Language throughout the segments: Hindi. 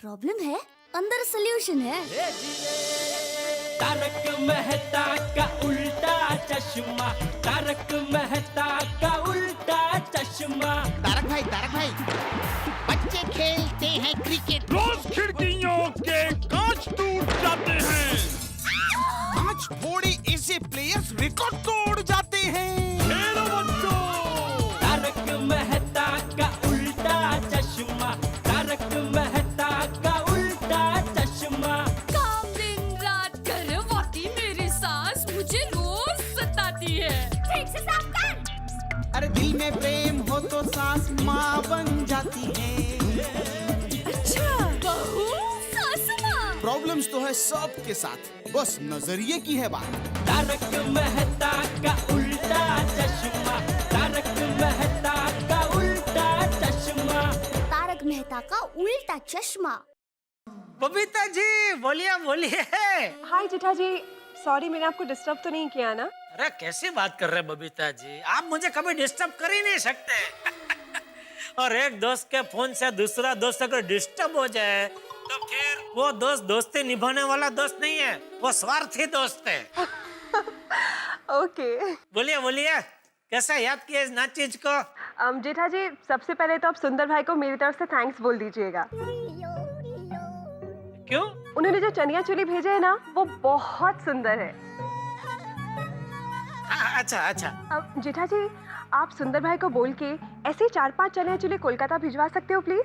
प्रॉब्लम है, अंदर सोल्यूशन है। तारक मेहता का उल्टा चश्मा, तारक मेहता का उल्टा चश्मा। तारक भाई, बच्चे खेलते हैं क्रिकेट, रोज खिड़कियों के कांच टूट जाते हैं, आज थोड़े ऐसे प्लेयर्स रिकॉर्ड तोड़ जाते हैं। खेलो बच्चों। तारक मेहता का उल्टा चश्मा, तारक मेहता का उल्टा चश्मा। काम दिन रात करवाती मेरी सास मुझे रोज सताती है। ठीक से साफ कर। अरे दिल में प्रेम हो तो सास माँ बन जाती है। अच्छा, बहू सास माँ। प्रॉब्लम्स तो है सबके साथ, बस नजरिए की है बात। तारक मेहता का उल्टा चश्मा, तारक मेहता का उल्टा चश्मा। तारक मेहता का उल्टा चश्मा। बबीता जी बोलिए बोलिए। हाय जेठा जी, सॉरी मैंने आपको डिस्टर्ब तो नहीं किया ना? अरे कैसी बात कर रहे हैं बबीता जी, आप मुझे कभी डिस्टर्ब कर ही नहीं सकते। और एक दोस्त के फोन से दूसरा दोस्त अगर डिस्टर्ब हो जाए तो फिर वो दोस्त दोस्ती निभाने वाला दोस्त नहीं है, वो स्वार्थी दोस्त है। ओके। बोलिए बोलिए, कैसा याद किया इस नाचीज को? जेठा जी, सबसे पहले तो आप सुंदर भाई को मेरी तरफ से थैंक्स बोल दीजिएगा। क्यों? उन्होंने जो चनिया चोली भेजे है ना, वो बहुत सुंदर है। अच्छा। अब जेठा जी, आप सुंदर भाई को बोल के ऐसे 4-5 चनिया चोली कोलकाता भिजवा सकते हो प्लीज?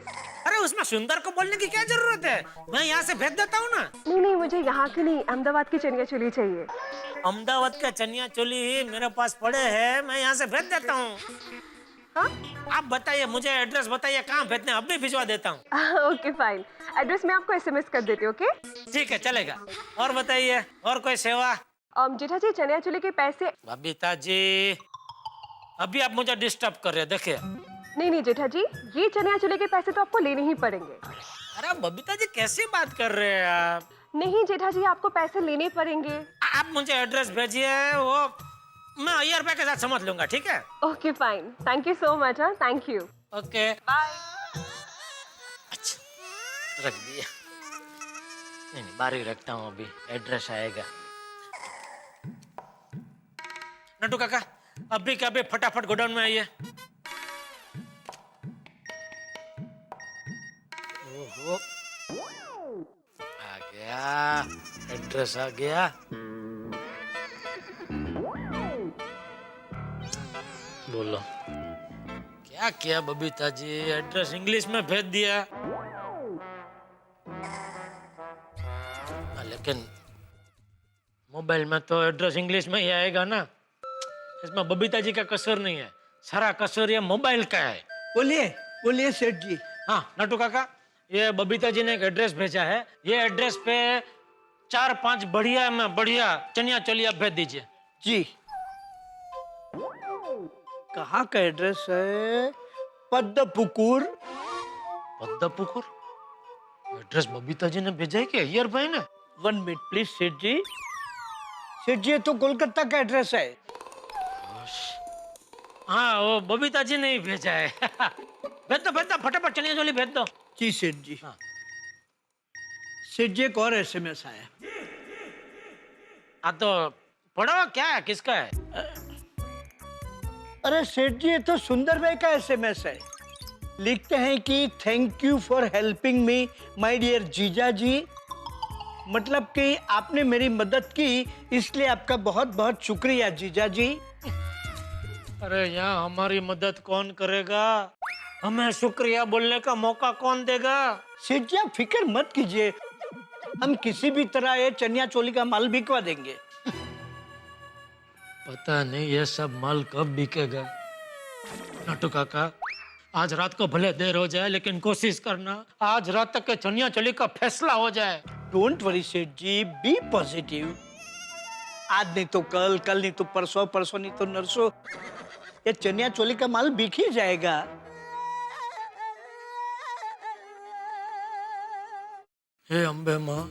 अरे उसमें सुंदर को बोलने की क्या जरूरत है, मैं यहाँ से भेज देता हूँ ना। नहीं, मुझे यहाँ की नहीं, अहमदाबाद की चनिया चोली चाहिए। अहमदाबाद का चनिया चोली मेरे पास पड़े हैं, मैं यहाँ से भेज देता हूँ। हाँ? आप बताइए, मुझे एड्रेस बताइए कहाँ भेजने, अब भी भिजवा देता हूँ। ओके फाइन, एड्रेस मैं आपको SMS कर देती हूँ। ओके ठीक है, चलेगा। और बताइए, और कोई सेवा? जेठा जी, चनिया चोली के पैसे। बबीता जी अभी आप मुझे डिस्टर्ब कर रहे हैं, देखिए। नहीं जेठा जी, ये चनिया चोली के पैसे तो आपको लेने ही पड़ेंगे। अरे बबीता जी कैसी बात कर रहे हैं आप? नहीं जेठा जी, आपको पैसे लेने पड़ेंगे। आप मुझे एड्रेस भेजिए, वो मैं 1000 रुपए के साथ समझ लूंगा, ठीक है? Okay fine, thank you so much. हाँ, थैंक यू। Okay bye. अच्छा, रख दिया। नहीं बाहर ही रखता हूँ, अभी एड्रेस आएगा। नटू काका अभी क्या अभी फटाफट गोडाउन में आइए। ओहो, आ गया, एड्रेस आ गया। बोलो क्या किया बबीता जी, एड्रेस इंग्लिश में भेज दिया। लेकिन मोबाइल में तो एड्रेस इंग्लिश में ही आएगा ना, इसमें बबीता जी का कसूर नहीं है, सारा कसूर ये मोबाइल का है। बोलिए सेठ जी। हाँ नटू काका, ये बबीता जी ने एक एड्रेस भेजा है, ये एड्रेस पे 4-5 बढ़िया चनिया चोली आप भेज दीजिए। जी, कहाँ का एड्रेस है? पद्मपुकुर। पद्मपुकुर? एड्रेस बबीता जी ने भेजा है क्या अय्यर भाई ने? 1 मिनट प्लीज सेठ जी। सेठ जी, ये तो कोलकाता का एड्रेस है। हाँ वो बबीता जी ने ही भेजा है। भेज दो फटाफट चनिया चोली भेज दो। जी सेठ जी। हाँ। सेठ जी, एक और SMS आया। हाँ तो पढ़ो, क्या है, किसका है? अरे सेठ जी, ये तो सुंदर भाई का SMS है। लिखते हैं कि thank you for helping me my dear jija ji. मतलब कि आपने मेरी मदद की, इसलिए आपका बहुत बहुत शुक्रिया जीजा जी। अरे यहाँ हमारी मदद कौन करेगा, हमें शुक्रिया बोलने का मौका कौन देगा? सेठ जी, आप फिक्र मत कीजिए, हम किसी भी तरह ये चनिया चोली का माल बिकवा देंगे। पता नहीं ये सब माल कब बिकेगा। नटू काका, आज रात को भले देर हो जाए, लेकिन कोशिश करना आज रात तक के चनिया चोली का फैसला हो जाए। डोंट वरी सेठ जी, बी पॉजिटिव। आज नहीं तो कल, कल नहीं तो परसों, परसों नहीं तो नरसों, ये चनिया चोली का माल बिक ही जाएगा। हे अम्बे माँ,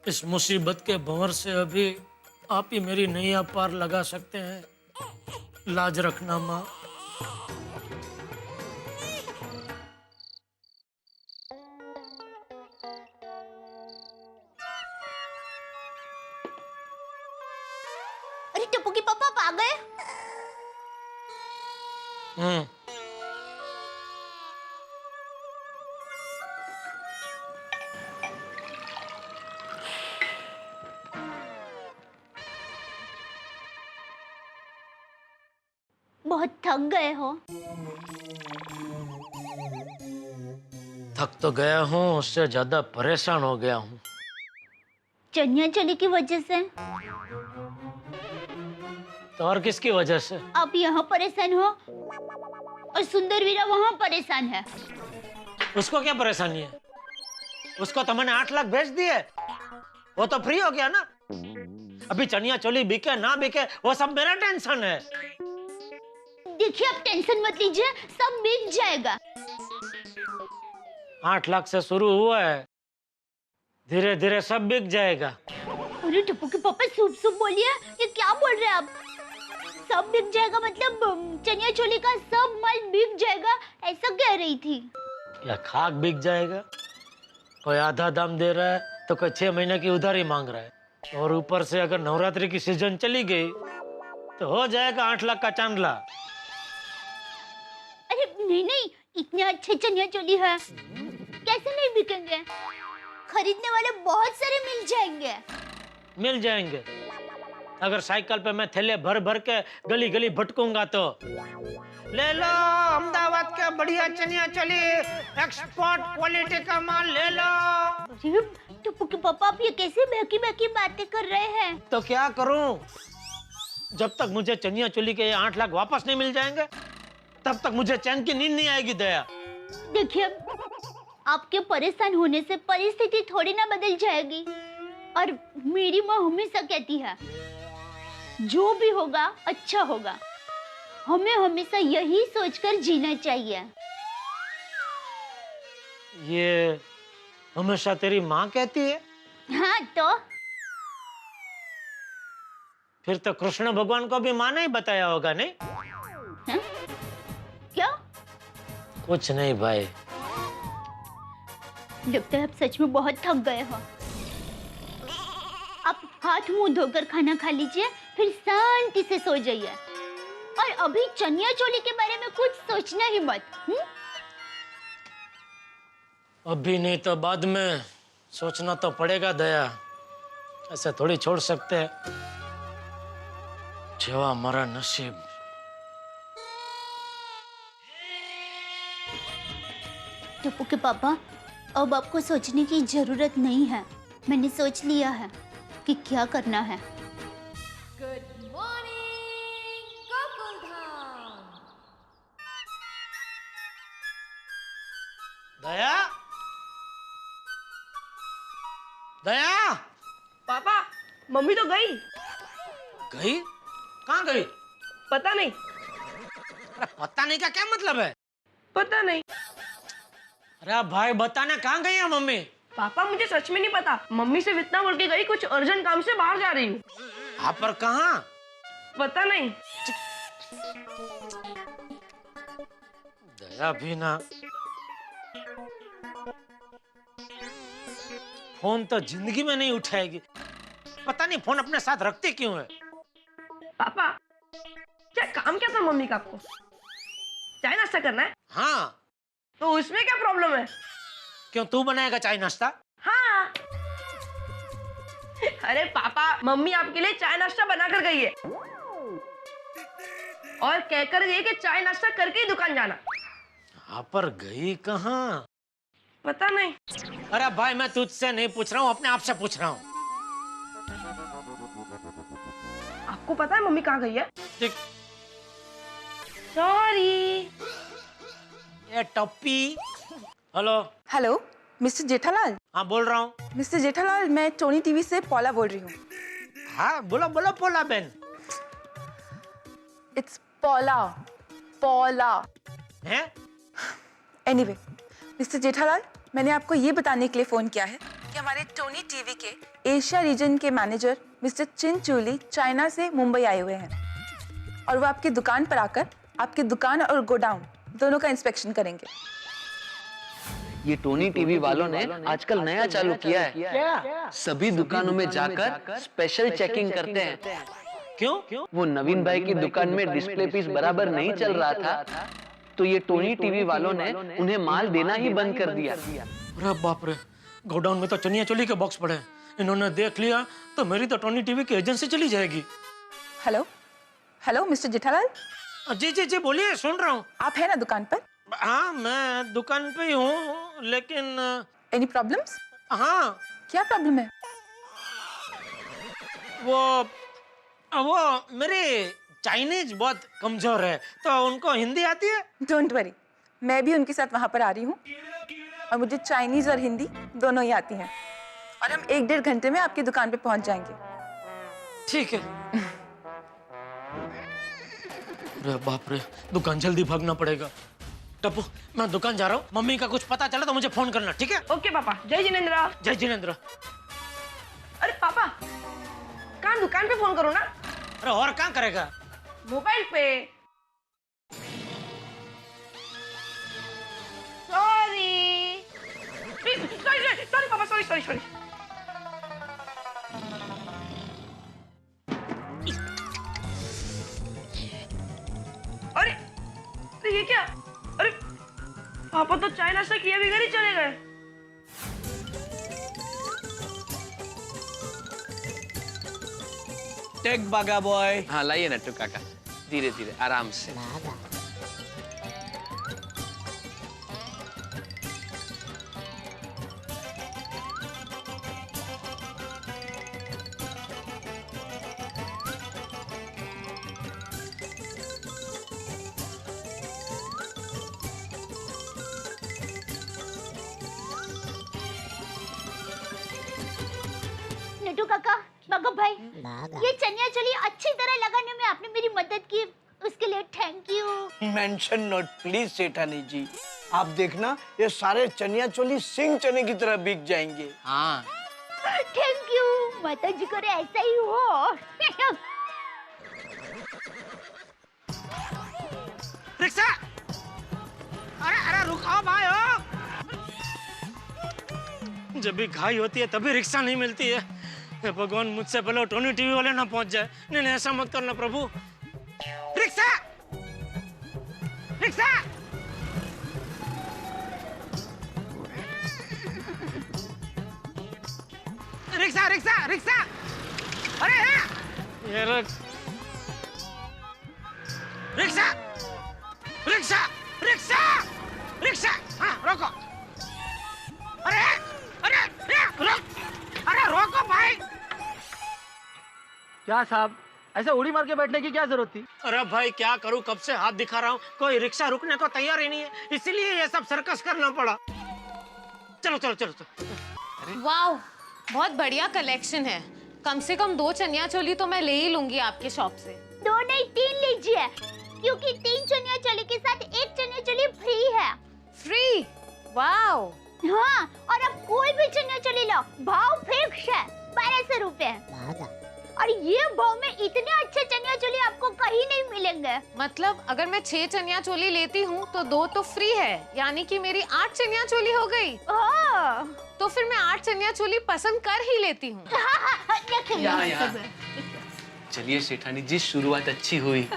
इस मुसीबत के भंवर से अभी आप ही मेरी नैया पार लगा सकते हैं, लाज रखना माँ। टप्पू के पापा आ गए। बहुत थक गए हो? थक तो गया हूँ, उससे ज्यादा परेशान हो गया हूँ। चनिया चोली की वजह से? तो और किसकी वजह से? आप यहाँ परेशान हो और सुंदर वीरा वहाँ परेशान है। उसको क्या परेशानी है? उसको तो मैंने 8 लाख भेज दिए, वो तो फ्री हो गया ना। अभी चनिया चोली बिके ना बिके वो सब मेरा टेंशन है। देखिए आप टेंशन मत लीजिए, सब बिक जाएगा। 8 लाख से शुरू हुआ है, धीरे धीरे सब बिक जाएगा। अरे टप्पू के पापा सूप सूप बोलिए, ये क्या बोल रहे हैं आप? सब बिक जाएगा मतलब चनिया चोली का सब माल बिक जाएगा, ऐसा कह रही थी। या खाक बिक जाएगा? कोई आधा दाम दे रहा है तो कोई 6 महीने की उधारी मांग रहा है, और ऊपर से अगर नवरात्रि की सीजन चली गई तो हो जाएगा 8 लाख का चांदला। अरे नहीं नहीं, इतने अच्छे चनिया चोली है, कैसे नहीं बिकेंगे? खरीदने वाले बहुत सारे मिल जाएंगे। मिल जाएंगे अगर साइकिल पे मैं थैले भर भर के गली गली भटकूंगा तो। ले लो अहमदाबाद के बढ़िया चनिया चोली, एक्सपोर्ट क्वालिटी का माल ले लो। अरे टप्पू के पापा आप ये कैसे बहकी बहकी बातें कर रहे हैं? तो क्या करूं? जब तक मुझे चनिया चोली के 8 लाख वापस नहीं मिल जाएंगे तब तक मुझे चैन की नींद नहीं आएगी। दया देखिए, आपके परेशान होने से परिस्थिति थोड़ी ना बदल जाएगी। और मेरी माँ हमेशा कहती है जो भी होगा अच्छा होगा, हमें हमेशा यही सोचकर जीना चाहिए। ये हमेशा तेरी माँ कहती है? हाँ तो फिर तो कृष्ण भगवान को भी माँ ने ही बताया होगा नहीं? हा? क्या? कुछ नहीं भाई। लगता है आप सच में बहुत थक गए हो। आप हाथ मुंह धोकर खाना खा लीजिए, फिर शांति से सो जाइए। और अभी चनिया चोली के बारे में कुछ सोचना ही मत। अभी नहीं तो बाद में सोचना तो पड़ेगा दया, ऐसे थोड़ी छोड़ सकते हैं। जेवा हमारा नसीब। टप्पू के पापा, अब आपको सोचने की जरूरत नहीं है, मैंने सोच लिया है कि क्या करना है। Good morning Gokuldham. Daya, Daya. Papa mummy तो गई। गई? कहाँ गई? पता नहीं। अरे पता नहीं का क्या मतलब है? पता नहीं अरे भाई बताना, कहाँ गई है मम्मी? पापा, मुझे सच में नहीं पता। मम्मी से इतना बोल के गई कुछ अर्जेंट काम से बाहर जा रही हूँ। आप पर कहाँ? पता नहीं। दया भी ना। फोन तो जिंदगी में नहीं उठाएगी। पता नहीं फोन अपने साथ रखते क्यों है। पापा, क्या काम क्या था मम्मी का आपको? चाय नाश्ता करना है? हाँ। तो उसमें क्या प्रॉब्लम है? क्यों, तू बनाएगा चाय नाश्ता? हाँ। अरे पापा, मम्मी आपके लिए चाय नाश्ता बना कर गई है और कहकर गई कि चाय नाश्ता करके ही दुकान जाना। यहाँ पर गई कहाँ? पता नहीं। अरे भाई मैं तुझसे नहीं पूछ रहा हूँ, अपने आप से पूछ रहा हूँ। आपको पता है मम्मी कहाँ गई है? देख, सॉरी। ये टप्पी। हेलो। Hello mister Jethalal. हाँ बोल रहा हूँ। मिस्टर जेठालाल, मैं टोनी टीवी से पौला बोल रही हूँ। हाँ बोलो बोलो पोला बहन। इट्स पौला, पौला। हैं? एनीवे, मिस्टर जेठालाल, मैंने आपको ये बताने के लिए फ़ोन किया है कि हमारे टोनी टीवी के एशिया रीजन के मैनेजर मिस्टर चिन चूली चाइना से मुंबई आए हुए हैं और वो आपकी दुकान पर आकर आपकी दुकान और गोडाउन दोनों का इंस्पेक्शन करेंगे। ये टोनी टीवी वालों ने आजकल नया चालू किया है। क्या? सभी दुकानों में जाकर स्पेशल चेकिंग करते हैं क्यों? वो नवीन भाई की दुकान में डिस्प्ले पीस बराबर नहीं चल रहा था, तो ये टोनी टीवी वालों ने उन्हें माल देना ही बंद कर दिया। अरे बाप रे, गोडाउन में तो चनिया चोली के बॉक्स पड़े हैं। इन्होंने देख लिया तो मेरी तो टोनी टीवी की एजेंसी चली जाएगी। हेलो हेलो मिस्टर जेठालाल, जी जी जी बोलिए, सुन रहा हूँ। आप है ना दुकान पर? हाँ मैं दुकान पे ही हूँ, लेकिन एनी प्रॉब्लम्स? हाँ क्या प्रॉब्लम है? वो मेरी चाइनीज बहुत कमजोर है, तो उनको हिंदी आती है? डोंट वरी, मैं भी उनके साथ वहां पर आ रही हूँ और मुझे चाइनीज और हिंदी दोनों ही आती हैं, और हम 1-1.5 घंटे में आपकी दुकान पे पहुंच जाएंगे। ठीक है। अरे बाप रे, दुकान जल्दी भागना पड़ेगा। टप्पू, मैं दुकान जा रहा हूँ, मम्मी का कुछ पता चला तो मुझे फोन करना, ठीक है? ओके पापा। जय जिनेंद्र। जय जिनेंद्र। अरे पापा, कहाँ दुकान पे फोन करो ना? अरे और क्या करेगा? मोबाइल पे। सॉरी पापा, सॉरी। अरे ये क्या? अरे पापा तो चाय नाश्ता किए बिना ही चले गए। टेक बागा बॉय। हाँ लाइए नट्टू काका, धीरे धीरे आराम से। नटू काका, बागा भाई, ये चनिया चोली अच्छी तरह लगाने में आपने मेरी मदद की, उसके लिए thank you. Mention not please सेठानी जी। आप देखना ये सारे चनिया चोली सिंह चने की तरह बिक जाएंगे। हाँ थैंक यू, माता जी करे ऐसा ही हो। रिक्शा, अरे रुको भाई हो। जब भी घाई होती है तभी रिक्शा नहीं मिलती है। हे भगवान, मुझसे पहले टोनी टीवी वाले ना पहुंच जाए। नहीं ऐसा मत करना प्रभु। Rickshaw, rickshaw, rickshaw, rickshaw, rickshaw, अरे ये रिक्शा, रिक्शा, रिक्शा, रिक्शा, हाँ रोको। अरे रोको भाई। क्या साहब, ऐसे उड़ी मार के बैठने की क्या जरूरत थी? अरे भाई क्या करूं, कब से हाथ दिखा रहा हूं, कोई रिक्शा रुकने को तैयार ही नहीं है, इसीलिए ये सब सर्कस करना पड़ा। चलो। वाओ, बहुत बढ़िया कलेक्शन है। कम से कम 2 चनिया चोली तो मैं ले ही लूंगी आपके शॉप से। 2 नहीं 3 लीजिए, क्योंकि 3 चनिया चोली के साथ 1 चनिया चोली फ्री है। फ्री? वाओ। हाँ, और अब कोई भी चनिया चोली लो, भाव फिक्स है 1200 रुपए। और ये भाव में इतने अच्छे चनिया चोली आपको कहीं नहीं मिलेंगे। मतलब अगर मैं 6 चनिया चोली लेती हूँ तो 2 तो फ्री है, यानी कि मेरी 8 चनिया चोली हो गई। तो फिर मैं 8 चनिया चोली पसंद कर ही लेती हूँ। चलिए सेठानी जी, शुरुआत अच्छी हुई।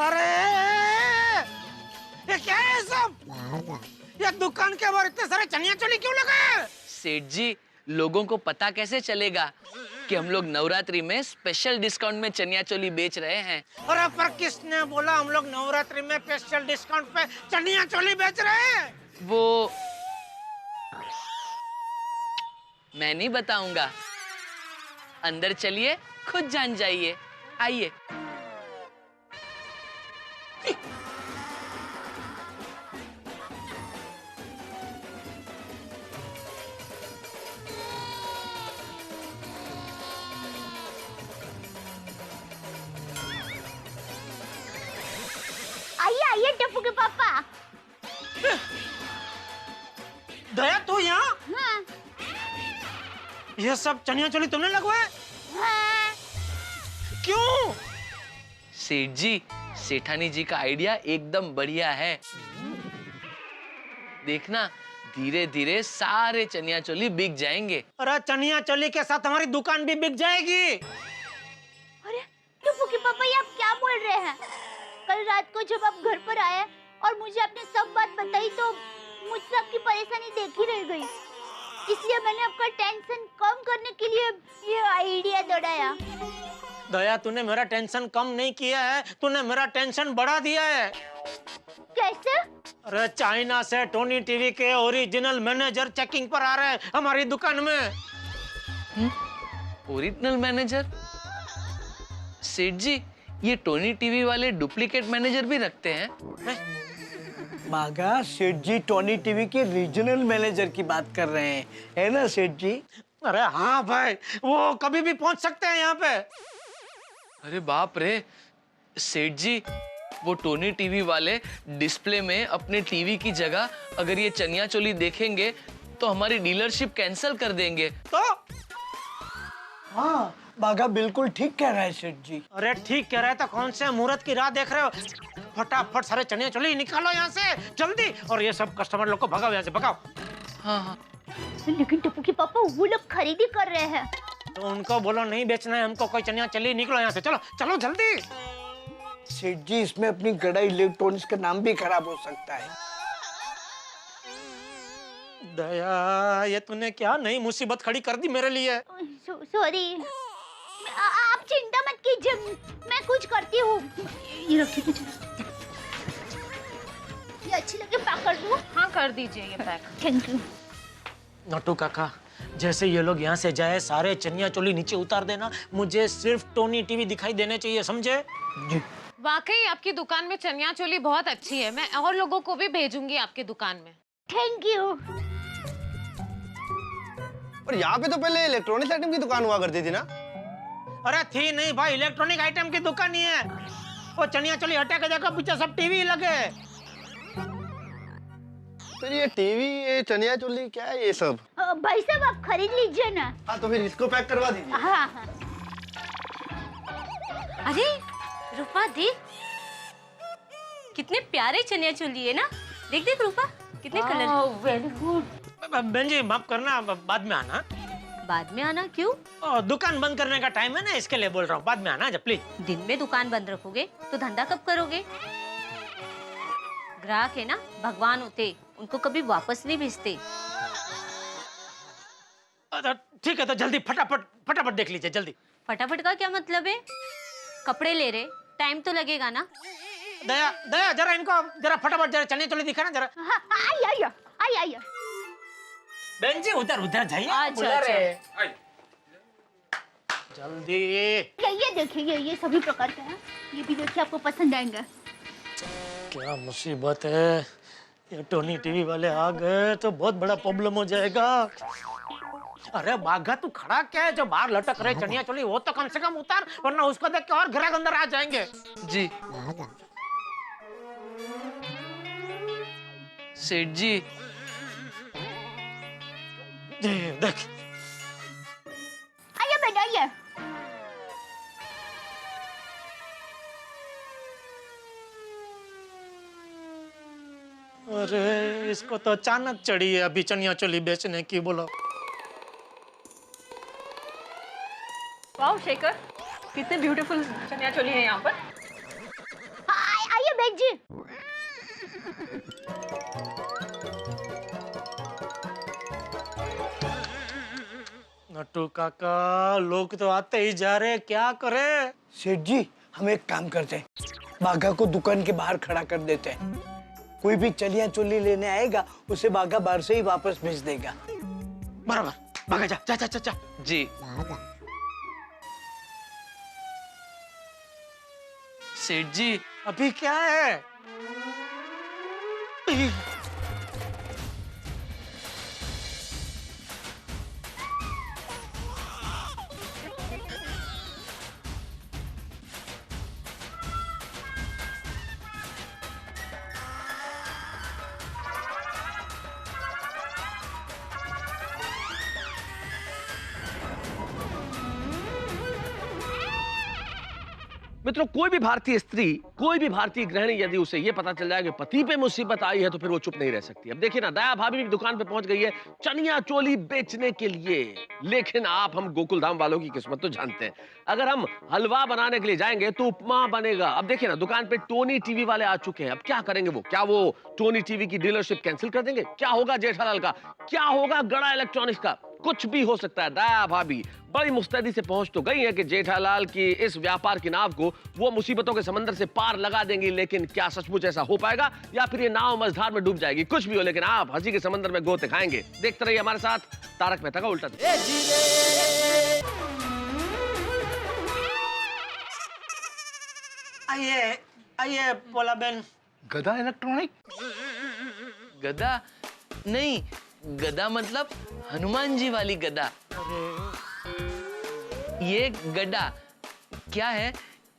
अरे ये क्या है सब? ये दुकान के बाहर इतने सारे चनिया चोली क्यों लगाए? सेठ जी, लोगों को पता कैसे चलेगा कि हम लोग नवरात्रि में स्पेशल डिस्काउंट में चनिया चोली बेच रहे हैं? अरे पर किसने बोला हम लोग नवरात्रि में स्पेशल डिस्काउंट पे चनिया चोली बेच रहे हैं? वो मैं नहीं बताऊंगा, अंदर चलिए, खुद जान जाइए। आइए। आइए टप्पू के पापा। दया तू यहाँ? हाँ। ये सब चनिया चोली तुमने लगवाए? हाँ। क्यों? सेठ जी, सेठानी जी का आइडिया एकदम बढ़िया है। देखना, धीरे धीरे सारे चनिया चोली बिक जाएंगे। अरे चनिया चोली के साथ हमारी दुकान भी बिक जाएगी। अरे टुप्पू के पापा, ये आप क्या बोल रहे हैं? कल रात को जब आप घर पर आए और मुझे आपने सब बात बताई तो मुझसे आपकी परेशानी देखी रह गई, इसलिए मैंने आपका टेंशन कम करने के लिए ये आइडिया दौड़ाया। दया, तूने मेरा टेंशन कम नहीं किया है, तूने मेरा टेंशन बढ़ा दिया है। कैसे? अरे चाइना से टोनी टीवी के ओरिजिनल मैनेजर चेकिंग पर आ रहे हैं हमारी दुकान में। Original manager? सेठ जी, ये टोनी टीवी वाले डुप्लीकेट मैनेजर भी रखते हैं? बागा, सेठ जी टोनी टीवी के रीजनल मैनेजर की बात कर रहे हैं, है ना सेठ जी? अरे हाँ भाई, वो कभी भी पहुंच सकते हैं यहाँ पे। अरे बाप रे, सेठ जी, वो टोनी टीवी वाले डिस्प्ले में अपने टीवी की जगह अगर ये चनिया चोली देखेंगे तो हमारी डीलरशिप कैंसिल कर देंगे। तो हाँ, बागा बिल्कुल ठीक कह रहा है सेठ जी। अरे ठीक कह रहे हैं तो कौन से मुहूर्त की राह देख रहे हो? फटाफट सारे चनिया चोली निकालो यहाँ से जल्दी, और ये सब कस्टमर लोग को भगाओ यहाँ से, भगाओ। हाँ हाँ। लेकिन टप्पू के पापा, वो लोग खरीदी कर रहे हैं। तो उनको बोलो नहीं बेचना है हमको कोई चनिया चोली, निकलो यहाँ से, चलो चलो जल्दी। सेठ जी, इसमें अपनी गड़ा इलेक्ट्रॉनिक्स का नाम भी खराब हो सकता है। दया, ये तूने क्या नई मुसीबत खड़ी कर दी मेरे लिए। सॉरी, आप चिंता मत कीजिए, मैं कुछ करती हूँ। ये रखिए कुछ। ये अच्छी लगे पैक कर दूँ? हाँ, कर दीजिए ये पैक। Thank you. नटू काका, जैसे ये लोग यहाँ से जाए सारे चनिया चोली नीचे उतार देना, मुझे सिर्फ टोनी टीवी दिखाई देने चाहिए, समझे? जी। वाकई आपकी दुकान में चनिया चोली बहुत अच्छी है, मैं और लोगों को भी भेजूंगी आपकी दुकान में। Thank you. और यहाँ पे तो पहले इलेक्ट्रॉनिक्स आइटम की दुकान हुआ करती थी ना? अरे थी नहीं भाई, इलेक्ट्रॉनिक आइटम की दुकान ही है। वो चनिया चोली हटा के देखो, पीछे सब टीवी लगे। तो ये टीवी, ये चनिया चोली, क्या है ये सब? भाई साहब, आप खरीद लीजिए ना। हाँ, तो फिर इसको पैक करवा दीजिए। हाँ हाँ। अरे रूपा देख, कितने प्यारे चनिया चोली है ना। देख देख रूपा, कितने कलर। Very good. बहन जी माफ करना, बाद में आना। बाद में आना क्यों? दुकान बंद करने का टाइम है ना, इसके लिए बोल रहा हूँ, बाद में आना जब, प्लीज। दिन में दुकान बंद रखोगे तो धंधा कब करोगे? ग्राहक है ना, भगवान होते, उनको कभी वापस नहीं भेजते। ठीक है, तो जल्दी फटाफट देख लीजिए जल्दी। फटाफट का क्या मतलब है? कपड़े ले रहे, टाइम तो लगेगा ना। दया जरा इनको जरा फटाफट जरा चनिया चोली दिखा ना जरा। आइए। बहन जी उधर जाइए। अच्छा। जल्दी। ये देखिए, ये सभी प्रकार के हैं, ये भी देखिए, आपको पसंद आएंगे। क्या मुसीबत है, ये टोनी टीवी वाले आ गए तो बहुत बड़ा प्रॉब्लम हो जाएगा। अरे बाघा, तू खड़ा क्या है? जो बाहर लटक रहे चनिया चोली वो तो कम से कम उतार, वरना उसको देख के और ग्राहक अंदर आ जाएंगे। जी। सेठ जी, देख। आइए बेटा, आइए। अरे इसको तो अचानक चढ़ी है अभी चनिया चोली बेचने की, बोलो। वाओ शेखर, कितने ब्यूटीफुल चनिया चोली है यहाँ पर। आइए बेग जी। नट्टू काका, लोग तो आते ही जा रहे, क्या करे? सेठ जी, हम एक काम करते हैं, बाघा को दुकान के बाहर खड़ा कर देते हैं। कोई भी चनिया चोली लेने आएगा, उसे बाघा बाहर से ही वापस भेज देगा। बराबर, बाघा जा। जी। सेठ जी, अभी क्या है? मित्रों, कोई भी भारतीय स्त्री, कोई भी भारतीय गृहिणी यदि उसे ये पता चल जाए कि पति पे मुसीबत आई है तो फिर वो चुप नहीं रह सकती। अब देखिए ना, दया भाभी भी दुकान पे पहुंच गई है चनिया चोली बेचने के लिए। लेकिन हम गोकुल धाम वालों की किस्मत तो जानते हैं, अगर हम हलवा बनाने के लिए जाएंगे तो उपमा बनेगा। अब देखिए ना, दुकान पे टोनी टीवी वाले आ चुके हैं। अब क्या करेंगे वो? क्या वो टोनी टीवी की डीलरशिप कैंसिल कर देंगे? क्या होगा जेठालाल का? क्या होगा गड़ा इलेक्ट्रॉनिक्स का? कुछ भी हो सकता है। दया भाभी बड़ी मुस्तैदी से पहुंच तो गई है कि जेठालाल की इस व्यापार की नाव को वो मुसीबतों के समंदर से पार लगा देंगी। लेकिन क्या सचमुच ऐसा हो पाएगा या फिर ये नाव मझधार में डूब जाएगी? कुछ भी हो, लेकिन आप हंसी के समंदर में गोते खाएंगे। देखते रहिए हमारे साथ तारक मेहता का उल्टा चश्मा। आइए आइए पोला बहन। गदा इलेक्ट्रॉनिक? गदा नहीं, गदा मतलब हनुमान जी वाली गदा। ये गड्ढा क्या है?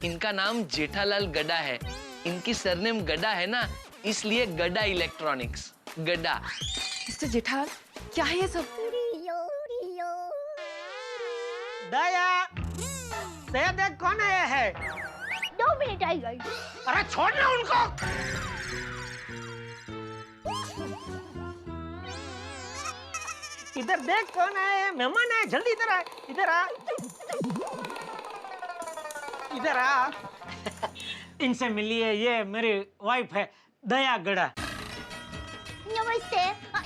इनका नाम जेठालाल गड्ढा है। इनकी सरनेम गड्ढा है ना, इसलिए गड्ढा इलेक्ट्रॉनिक्स। गड्ढा। मिस्टर जेठालाल, क्या है ये सब? दया, दया देख कौन आया है? 2 मिनट आई गई। अरे छोड़ ना उनको। इधर देख कौन आया है? मेहमान आए, जल्दी इधर आ, इधर आ, इधर आ। इनसे मिलिए, ये मेरी वाइफ है दया गड़ा। नमस्ते।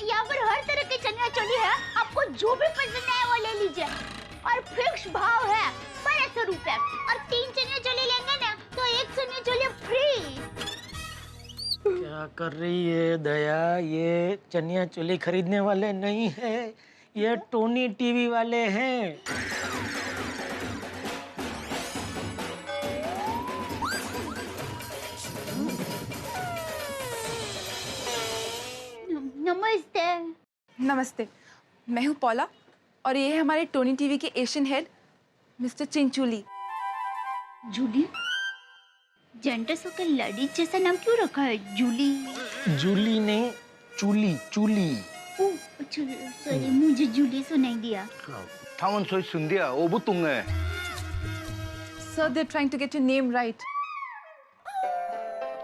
यहाँ पर हर तरह की चनिया चोली है, आपको जो भी पसंद है वो ले लीजिए। और फिक्स भाव है 1200 रुपए। और 3 चनिया चोली लेंगे ना तो 1 चनिया चोली फ्री। क्या कर रही है दया? ये चनिया चोली खरीदने वाले नहीं है, ये टोनी टीवी वाले हैं। नमस्ते। नमस्ते, मैं हूँ पौला और ये है हमारे टोनी टीवी के Asian head mister Chinchuli. Julie? Gents होकर लेडीज जैसा नाम क्यों रखा है? जूली? जूली नहीं, चूली, चूली। ओह, अच्छा, सॉरी, मुझे जूली सुनाई दिया। थावन सोई सुंदिया ओ बुतुंगे। Sir, they're trying to get your name right.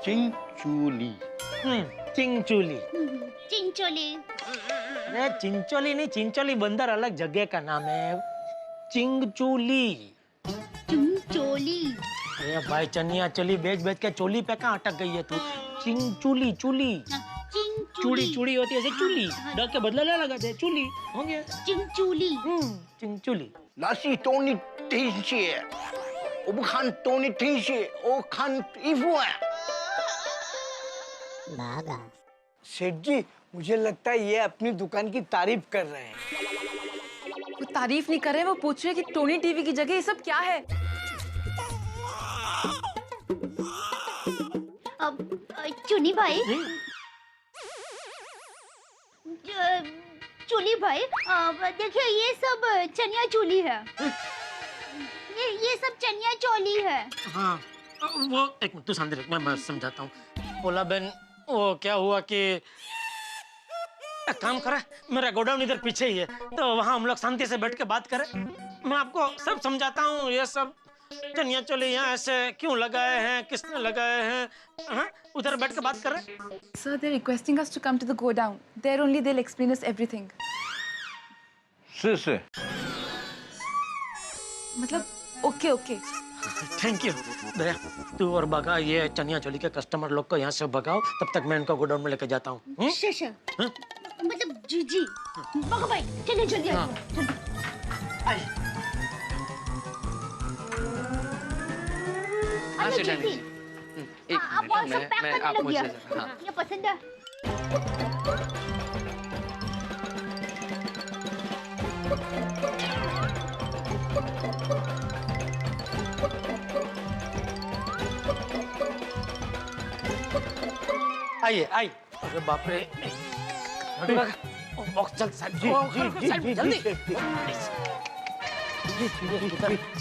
चिंचूली। Chincholi. Chincholi. अरे चिंचोली नहीं, चिंचोली बंदर अलग जगह का नाम है। चिंगचोली। चिंचोली। अरे भाई, चनिया चोली बेच बेच के चोली पे कहाँ अटक गई है तू? चिंचोली, चूली। चूड़ी चूड़ी होती है ऐसे, चूली ड के बदला ले लगा दे, चूली हो गया। चिंचोली। चिंचोली। लासी टोनी टीची ओ बुखान टोनी टीची ओ खान इफु है। सेठ जी, मुझे लगता है ये अपनी दुकान की तारीफ कर रहे हैं। वो तारीफ नहीं कर रहे, वो पूछ रहे कि टोनी टीवी की जगह ये सब क्या है। अब चुनी भाई, चूली भाई, देखिए ये सब चनिया चोली है। ये सब चनिया चोली है। हाँ, वो एक मिनट तू शांति रख, मैं समझाता हूँ। पोला बहन, वो क्या हुआ कि एक काम करे, मेरा गोडाउन इधर पीछे ही है, तो वहाँ हम लोग शांति से बैठ के बात करें। मैं आपको सब समझाता हूँ। ये सब चनिया चोली यहाँ ऐसे क्यों लगाए हैं, किसने लगाए हैं, हाँ? उधर बैठ के बात करें। Sir, they're requesting us to come to the godown. There only they'll explain us everything. से मतलब ओके ओके। थैंक यू दया। तू और भगा ये चनिया चोली के कस्टमर लोग को यहाँ से भगाओ, तब तक मैं इनको गोडाउन में लेके जाता हूँ। मतलब जी भगो भाई, चलिए जल्दी आइए। एक मिनट, मैं आप मुझे हाँ। ये पसंद है। आइए आइए। अरे बाप रे, बॉक्स चल साइड जल्दी।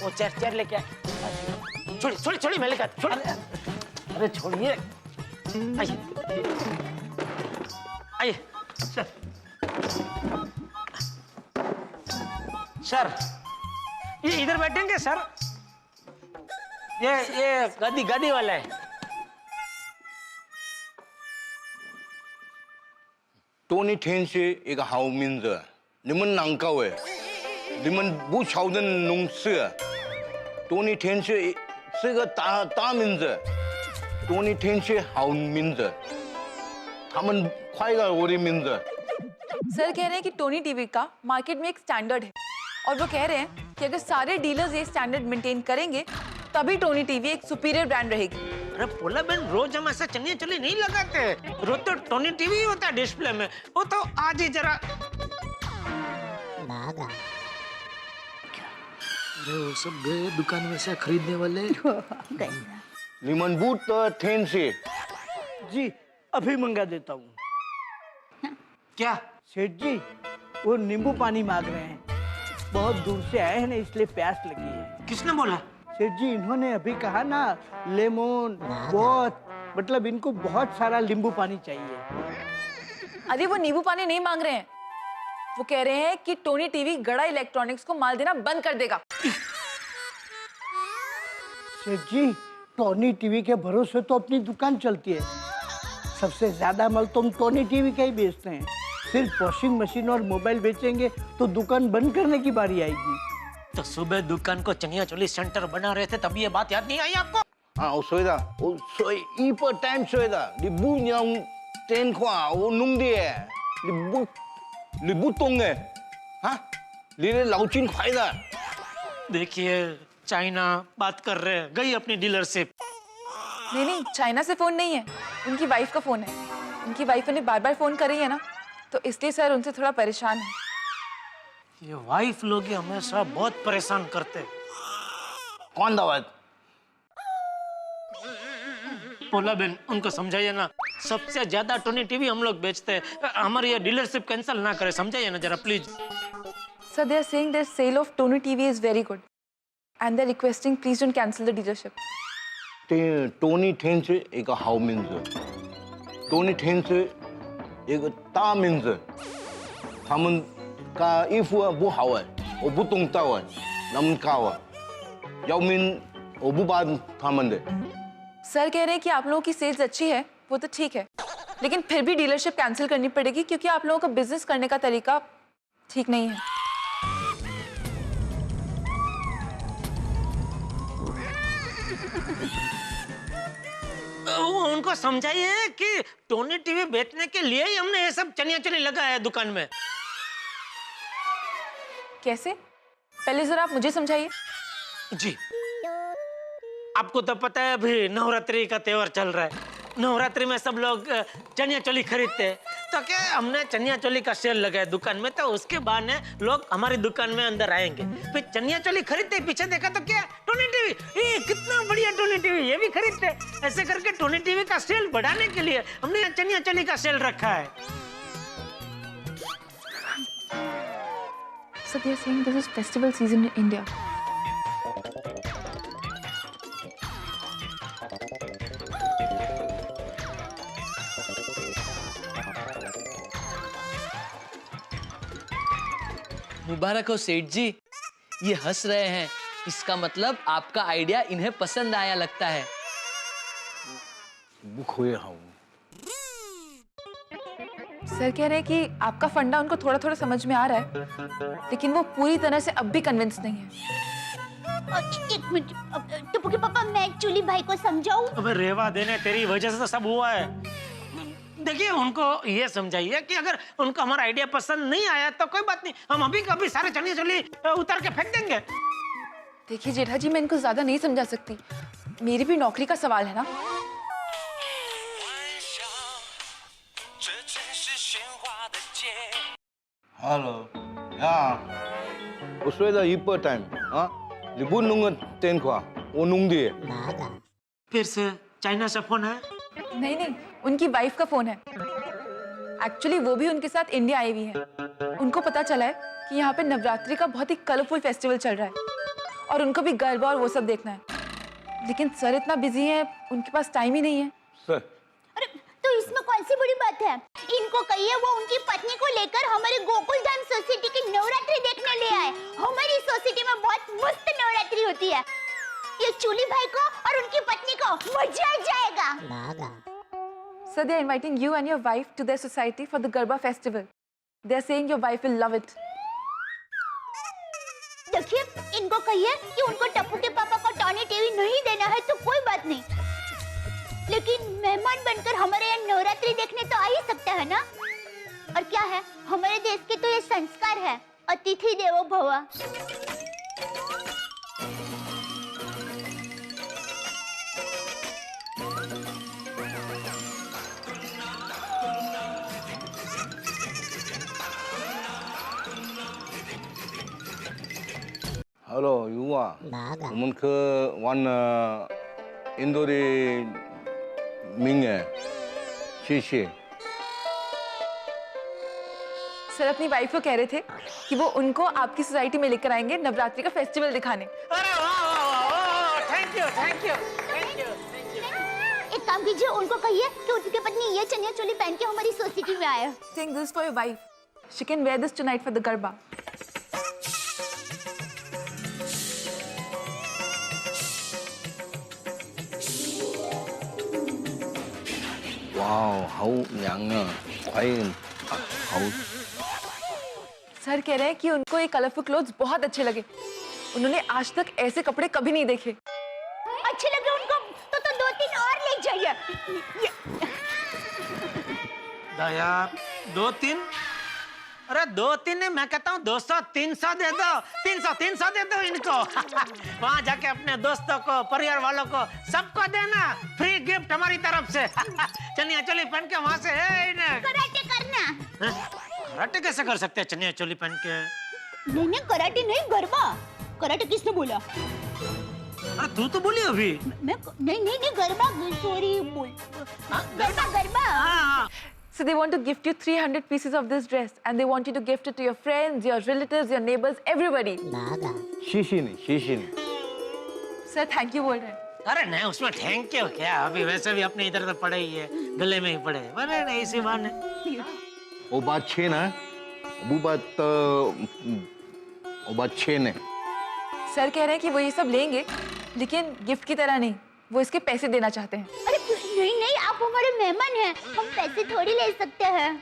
वो चेयर लेके आए। छोड़ी मैं लेकर छोड़। अरे छोड़िए। आइए सर, ये इधर बैठेंगे सर? ये गदी वाला है। टोनी天是一个好名字，你们难搞哎，你们不晓得弄事。टोनी 天是个大名字，टोनी 天是好名字，他们快了我的名字。 सर कह रहे हैं कि टोनी टीवी का मार्केट में एक स्टैंडर्ड है और वो कह रहे हैं कि अगर सारे डीलर्स ये स्टैंडर्ड मेंटेन करेंगे तभी टोनी टीवी एक सुपीरियर ब्रांड रहेगी। अरे पोला बहन, रोज हम ऐसा चनिया चोली नहीं लगाते। रोज तो टोनी टीवी ही होता है डिस्प्ले में। वो तो आज ही जरा अरे वो सब गए दुकान में से खरीदने वाले। निमन बूट 天是 जी अभी मंगा देता हूँ। क्या सेठ जी, वो नींबू पानी मांग रहे हैं। बहुत दूर से आए हैं ना, इसलिए प्यास लगी है। किसने बोला? सेठ जी, इन्होंने अभी कहा ना लेमन बहुत, मतलब इनको बहुत सारा नींबू पानी चाहिए। अरे वो नींबू पानी नहीं मांग रहे हैं, वो कह रहे हैं कि टोनी टीवी गड़ा इलेक्ट्रॉनिक्स को माल देना बंद कर देगा। सेठ जी, टोनी टीवी के भरोसे तो अपनी दुकान चलती है। सबसे ज्यादा माल तो हम टोनी टीवी का ही बेचते हैं। सिर्फ वॉशिंग मशीन और मोबाइल बेचेंगे तो दुकान बंद करने की बारी आएगी। तो सुबह दुकान को चनिया चोली सेंटर बना रहे थे, तब ये बात याद नहीं आई आपको? 啊，我睡了，我睡一百 time 睡了，你不让电话我弄的，你不懂哎，啊，你的脑筋坏了。 देखिए चाइना बात कर रहे हैं, गई अपनी डीलरशिप। नहीं, चाइना से फोन नहीं है, उनकी वाइफ का फोन है। उनकी वाइफ उन्हें बार-बार फोन कर रही है ना, तो इसलिए सर उनसे थोड़ा परेशान है। ये वाइफ लोग ही हमेशा बहुत परेशान करते हैं। कौन दावत? पोला बहन, उनको समझाइए ना, सबसे ज्यादा टोनी टीवी हम लोग बेचते हैं। हमारी ये डीलरशिप कैंसिल ना करे, समझाइए ना जरा please. Sir, they are saying their sale of Tony TV is very good, and they're requesting please don't cancel the dealership. Tony 天是一个好名字，टोनी 天是一个大名字。他们家衣服不好哎，我不懂道哎，他们高啊，要命我不帮他们的。 सर कह रहे हैं कि आप लोगों की सेल्स अच्छी है, वो तो ठीक है, लेकिन फिर भी डीलरशिप कैंसिल करनी पड़ेगी क्योंकि आप लोगों का बिजनेस करने का तरीका ठीक नहीं है। उनको समझाइए कि टोनी टीवी बेचने के लिए ही हमने ये सब चनिया चोली लगाया है दुकान में। कैसे? पहले जरा आप मुझे समझाइए। जी, आपको तो पता है अभी नवरात्रि का त्योहार चल रहा है। नवरात्रि में सब लोग चनिया चोली खरीदते हैं, तो क्या हमने चनिया चोली का सेल लगाया दुकान में, तो उसके बाद लोग हमारी दुकान में अंदर आएंगे, फिर चनिया चोली खरीदते, पीछे देखा तो क्या टोनी टीवी, ये कितना बढ़िया टोनी टीवी, ये भी खरीदते। ऐसे करके टोनी टीवी का सेल बढ़ाने के लिए हमने चनिया चोली का सेल रखा है। So they are saying this is festival season in India. मुबारक हो सेठ जी, ये हंस रहे हैं, इसका मतलब आपका आइडिया इन्हें पसंद आया लगता है। सर कह रहे हैं कि आपका फंडा उनको थोड़ा थोड़ा समझ में आ रहा है, लेकिन वो पूरी तरह से अब भी कन्विंस नहीं है। एक मिनट, टुपुके पापा, मैं एक्चुअली भाई को समझाऊं? अबे रेवा देने, तेरी वजह से तो सब हुआ है। देखिए, उनको ये समझाइए कि अगर उनको हमारा आइडिया पसंद नहीं आया तो कोई बात नहीं, हम अभी कभी सारे चनिया चोली उतार के फेंक देंगे। देखिए जेठा जी, मैं इनको ज्यादा नहीं समझा सकती, मेरी भी नौकरी का सवाल है ना। Hello， 呀，我睡了一百 time 啊，你不弄个电话，我弄的。फिर से चाइना से फोन है? नहीं, उनकी वाइफ का फोन है। एक्चुअली वो भी उनके साथ इंडिया आई हुई है। उनको पता चला है कि यहाँ पे नवरात्रि का बहुत ही कलरफुल फेस्टिवल चल रहा है और उनको भी गरबा और वो सब देखना है, लेकिन सर इतना बिजी है, उनके पास टाइम ही नहीं है। सर, अरे तो इसमें कौन सी बड़ी बात है? इनको कहिए वो उनकी पत्नी को लेकर हमारे गोकुल धाम सोसाइटी की नवरात्रि देखने ले आए। हमारी सोसाइटी में बहुत मस्त नवरात्रि होती है, ये चूली भाई को और उनकी पत्नी को मजा आ जाएगा। Sir, they are inviting you and your wife to their society for the Garba festival. They are saying your wife will love it. देखिए, इनको कहिए कि उनको टप्पू के पापा को टॉनी टीवी नहीं देना है तो कोई बात नहीं, लेकिन मेहमान बनकर हमारे यहाँ नवरात्रि देखने तो आ ही सकता है ना। और क्या है, हमारे देश के तो ये संस्कार है, अतिथि देवो भव। Hello, Yuwa. Mình cứ one Indo đi mình है, शीशे। सर अपनी वाइफ को कह रहे थे कि वो उनको आपकी सोसाइटी में लेकर आएंगे नवरात्रि का फेस्टिवल दिखाने। अरे वाह वाह वाह, thank you thank you thank you. एक काम कीजिए, उनको कहिए कि उनकी पत्नी ये चनिया चोली पहन के हमारी सोसाइटी में आए। Saying this for your wife. She can wear this tonight for the Garba. Wow, hậu nhận à, khoái, hậu। Sir कह रहे हैं कि उनको ये कलरफुल क्लोथ्स बहुत अच्छे लगे। उन्होंने आज तक ऐसे कपड़े कभी नहीं देखे। अच्छे लगे उनको तो 2-3 और ले जाइए। दया 2-3, अरे 2-3 नहीं, मैं कहता हूँ 200-300 दे दो, 300 दे दो इनको। वहाँ जाके अपने दोस्तों को, परिवार वालों को, सबको देना, फ्री गिफ्ट हमारी तरफ से। चनिया चोली पहन के वहाँ से कराटे करना। कराटे कैसे कर सकते हैं चनिया चोली पहन के? नहीं कराटे नहीं, गरबा। कराटे किसने बोला? अरे तू तो बोली अभी। मैं नहीं गरबा, सॉरी बोल। Garba. So they want to gift you 300 pieces of this dress and they want you to gift it to your friends, your relatives, your neighbors, everybody. शीशी नहीं। Sir, thank you बोल रहे हैं। अरे नहीं, उसमें थैंक यू क्या, अभी वैसे भी अपने इधर तो पड़े ही है, गले में ही पड़े। अरे नहीं, इसी बहाने। वो बात छे ना, वो बात छे ने। सर कह रहे हैं कि वो ये सब लेंगे, लेकिन गिफ्ट की तरह नहीं, वो इसके पैसे देना चाहते हैं। अरे नहीं, आप हमारे मेहमान हैं, हम पैसे थोड़ी ले सकते हैं।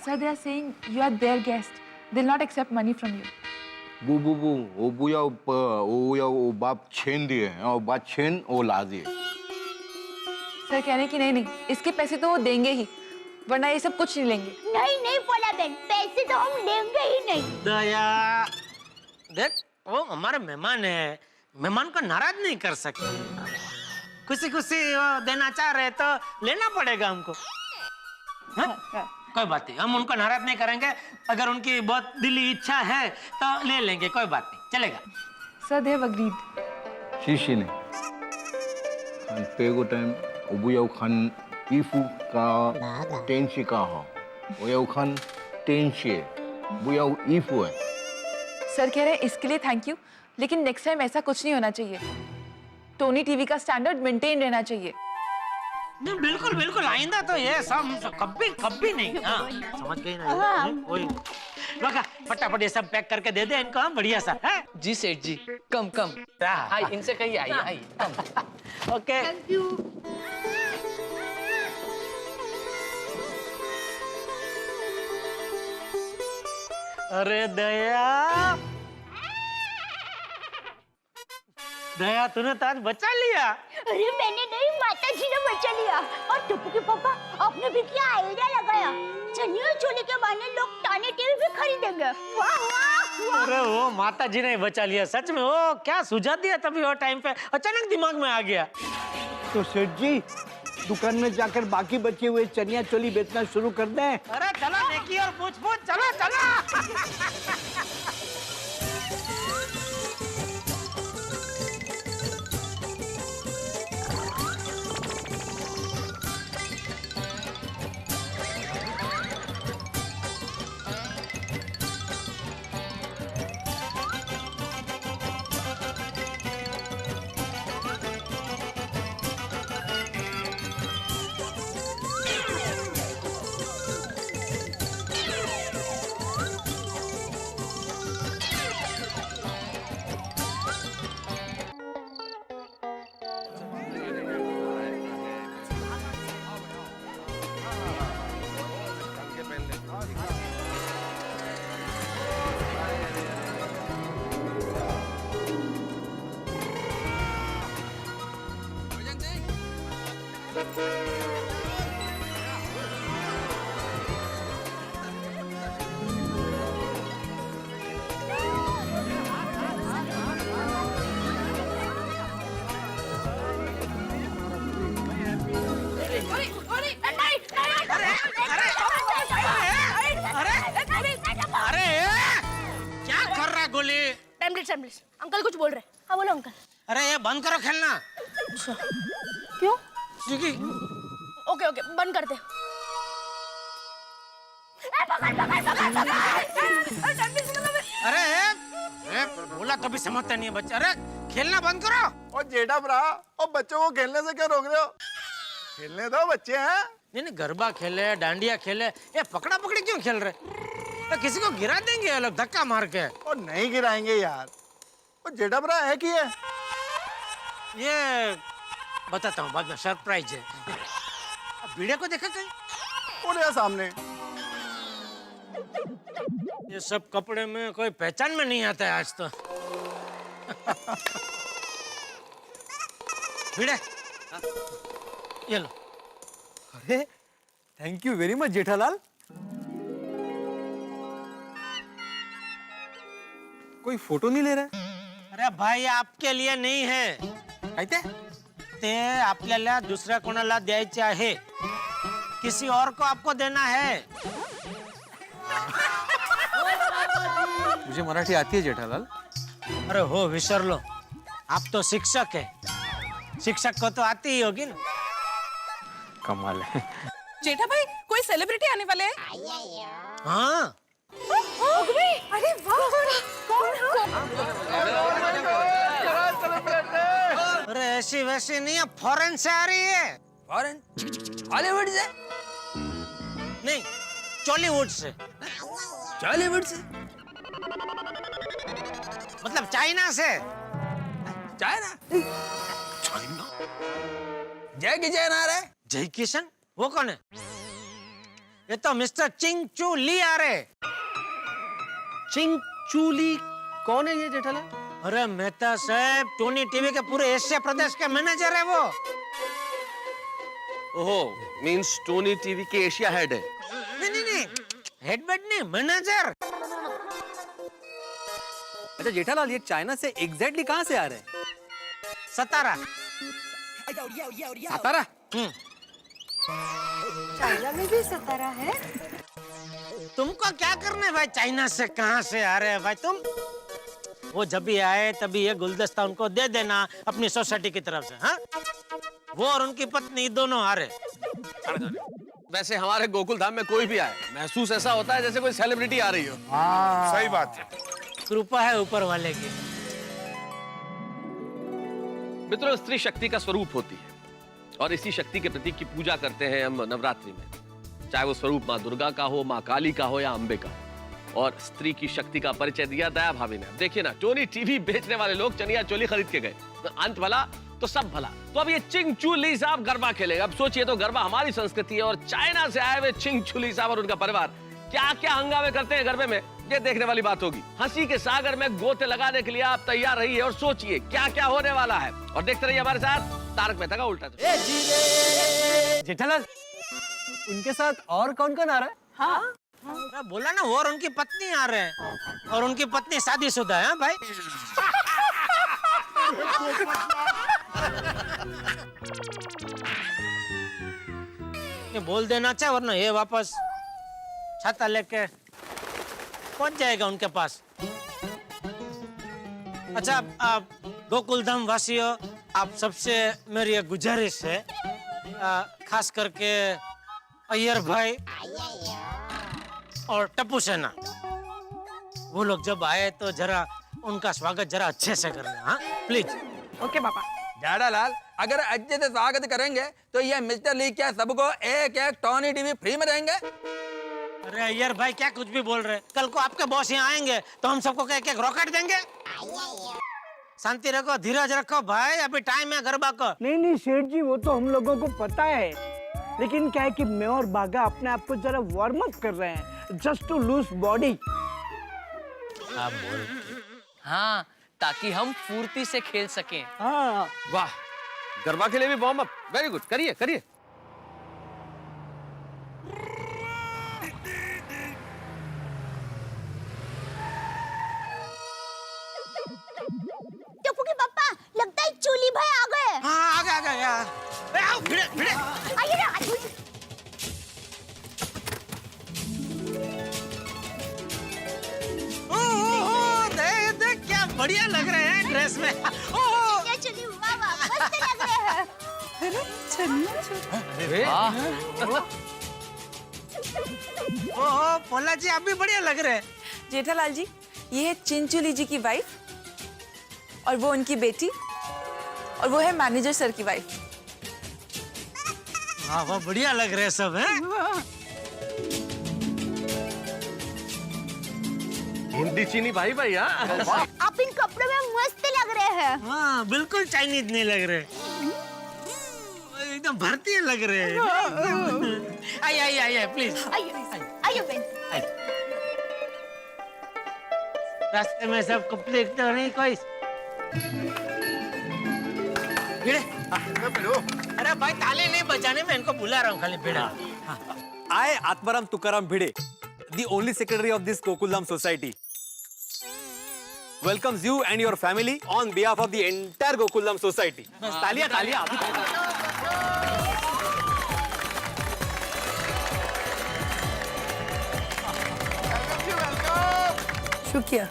Sir, they are saying you are their guest. They'll not accept money from you. वो वो बाप छेन दिए, और बात छेन वो ला दिए। सर कह रहे हैं कि नहीं, इसके पैसे तो वो देंगे ही, वरना ये सब कुछ नहीं लेंगे। नहीं पोला बहन, पैसे तो हम देंगे ही नहीं। दया देख, वो हमारे मेहमान है, मेहमान को नाराज नहीं कर सकते। खुशी देना चाह रहे तो लेना पड़ेगा हमको। कोई बात नहीं, हम उनको नाराज नहीं करेंगे। अगर उनकी बहुत दिली इच्छा है तो ले लेंगे, कोई बात नहीं, चलेगा। Sir, they have agreed. शीशी ने खान पेगो टाइम उबुयाव खान इफू का टेंशी का हो, उयाव खान टेंशी बुयाव इफू है। सर कह रहे हैं इसके लिए थैंक यू, लेकिन नेक्स्ट टाइम ऐसा कुछ नहीं होना चाहिए। टोनी टीवी का स्टैंडर्ड मेंटेन रहना चाहिए। नहीं, बिल्कुल आइंदा तो ये सब कभी नहीं। हाँ, समझ गई ना? वही फटाफट ये सब पैक करके दे दे इनको, हम बढ़िया सा। जी सेठ जी, कम हाय, इनसे कहिए आइए कम। Okay, thank you. अरे दया तूने तो आज बचा लिया। अरे मैंने नहीं, माता जी ने बचा लिया। और टप्पू के पापा, आपने भी क्या आइडिया लगाया, चनिया चोली के बहाने लोग टॉनी टीवी भी खरीदेंगे। वाह वाह वाह। अरे वो माता जी ने बचा लिया, सच में। वो क्या सुझा दिया तभी वो टाइम पे, अचानक दिमाग में आ गया। तो सेठ जी दुकान में जाकर बाकी बचे हुए चनिया चोली बेचना शुरू कर दें। अरे चलो देखिए और पूछ चलो। बोली? टाइमलेस टाइमलेस अंकल कुछ बोल रहे हैं। हाँ बोलो अंकल। अरे ये बंद करो खेलना। क्यों? क्योंकि ओके ओके बंद कर दे। अरे बोला तो भी समझता नहीं है बच्चा। अरे खेलना बंद करो। और जेठा भरा और बच्चों को खेलने से क्या रोक रहे हो? खेलने दो, बच्चे हैं। नहीं गरबा खेले, डांडिया खेले, ये पकड़ा पकड़ी क्यों खेल रहे? तो किसी को गिरा देंगे ये लोग धक्का मार के। और नहीं गिराएंगे यार। और जेठा भरा है कि ये बताता हूँ बाद में, सरप्राइज है। वीडियो को देखा कहीं? और यहाँ सामने ये सब कपड़े में कोई पहचान में नहीं आता है आज तो। भिड़े ये लो। अरे thank you very much Jethalal. कोई फोटो नहीं ले रहा? अरे भाई आपके लिए नहीं है, कहते ते आपल्याला दुसऱ्या कोणाला द्यायचे आहे, किसी और को आपको देना है। मुझे मराठी आती है जेठालाल। अरे हो विसर लो, आप तो शिक्षक है, शिक्षक को तो आती ही होगी ना। कमाल है। जेठा भाई कोई सेलिब्रिटी आने वाले हैं? हाँ अरे वाह, अरे ऐसी वैसी नहीं है, फॉरेन से आ रही है। फॉरेन? हॉलीवुड से? नहीं चॉलीवुड से। बॉलीवुड से? मतलब चाइना से। चाइना? चाइना? जय किशन आ रहा है? जय किशन? वो कौन है? ये तो मिस्टर चिंग चू ली आ रहे। चिंग चूली कौन है ये जेठालाल? अरे मेहता साहब टोनी टीवी के पूरे एशिया प्रदेश के मैनेजर है वो। ओहो, मींस टोनी टीवी के एशिया हेड है। नहीं हेड बेड नहीं, मैनेजर। अच्छा जेठालाल ये चाइना से एग्जैक्टली कहाँ से आ रहे हैं? सतारा। सातारा? चाइना में भी सतारा है? तुमको क्या करना है भाई, चाइना से कहाँ से आ रहे हैं भाई तुम? वो जब भी आए तभी ये गुलदस्ता उनको दे देना अपनी सोसाइटी की तरफ से। हाँ वो और उनकी पत्नी दोनों आ रहे। वैसे हमारे गोकुल धाम में कोई भी आए, महसूस ऐसा होता है जैसे कोई सेलिब्रिटी आ रही हो। सही बात है। कृपा है ऊपर वाले की। मित्रों, स्त्री शक्ति का स्वरूप होती है और इसी शक्ति के प्रतीक की पूजा करते हैं हम नवरात्रि में, चाहे वो स्वरूप माँ दुर्गा का हो, माँ काली का हो या अम्बे का हो। और स्त्री की शक्ति का परिचय दिया दया भाभी ने। देखिए ना, टोनी टीवी बेचने वाले लोग चनिया चोली खरीद के गए, तो अंत भला तो सब भला। तो अब ये चिंग चू ली साहब गरबा खेलेगा। अब सोचिए तो, गरबा हमारी संस्कृति है और चाइना से आए हुए चिंग चू ली साहब और उनका परिवार क्या क्या हंगामे करते हैं गरबे में, ये देखने वाली बात होगी। हंसी के सागर में गोते लगाने के लिए आप तैयार रहिए और सोचिए क्या क्या होने वाला है। और देखते रहिए हमारे साथ तारक मेहता का उल्टा चश्मा। जेठालाल उनके साथ और कौन कौन आ रहा है? हाँ बोला ना, वो और उनकी पत्नी आ रहे हैं और उनकी पत्नी शादीशुदा है भाई। ये बोल देना चाहिए वरना ये वापस छाता लेके पहुंच जाएगा उनके पास। अच्छा आप गोकुल धाम वासियों, आप सबसे मेरी एक गुजारिश है, खास करके अय्यर भाई और टप्पू सेना, वो लोग जब आए तो जरा उनका स्वागत जरा अच्छे से करना। हाँ प्लीज। ओके पापा। जेठालाल अगर अच्छे से स्वागत करेंगे तो ये मिस्टर ली क्या सबको एक एक टोनी टीवी फ्री में देंगे? अरे अय्यर भाई क्या कुछ भी बोल रहे, कल को आपके बॉस यहाँ आएंगे तो हम सबको एक एक रॉकेट देंगे। शांति रखो, धीरज रखो भाई, अभी टाइम है गरबा का। नहीं सेठ जी, वो तो हम लोगों को पता है, लेकिन क्या है कि मैं और बागा अपने आप को जरा वार्म अप कर रहे हैं, जस्ट टू लूज बॉडी। हाँ, ताकि हम फुर्ती से खेल सकें। हाँ वाह, गरबा के लिए भी वार्म अप, वेरी गुड, करिए करिए। टप्पू के पापा, लगता है चूली भाई आ गए। हाँ आ गए यार। आओ भिड़े भिड़े। आइए ना। दे बढ़िया लग रहे हैं ड्रेस में। चनिया चोली वाह वाह मस्त लग रहे हैं। अरे चनिया चोली। अरे ओ पोला जी आप भी बढ़िया लग रहे हैं। जेठालाल जी, ये है चिंचोली जी की वाइफ और वो उनकी बेटी और वो है मैनेजर सर की वाइफ। वाह वाह बढ़िया लग रहे हैं सब हैं। हिंदी चीनी भाई भाई। हाँ आप इन कपड़ों में मस्त लग रहे हैं। हाँ बिल्कुल चाइनीज नहीं लग रहे, एकदम भारतीय लग रहे हैं। आइए आइए आइए प्लीज। आइए बहन। रास्ते में सब कपड़े तो नहीं कोई। अरे भाई ताले नहीं बजाने, मैं इनको बुला रहा हूँ खाली भिड़ा। I, Atmaram Tukaram Bhide, the only secretary of this Gokulam society, welcomes you and your family on behalf of the entire Gokulam society. तालियां तालियां। शुक्रिया।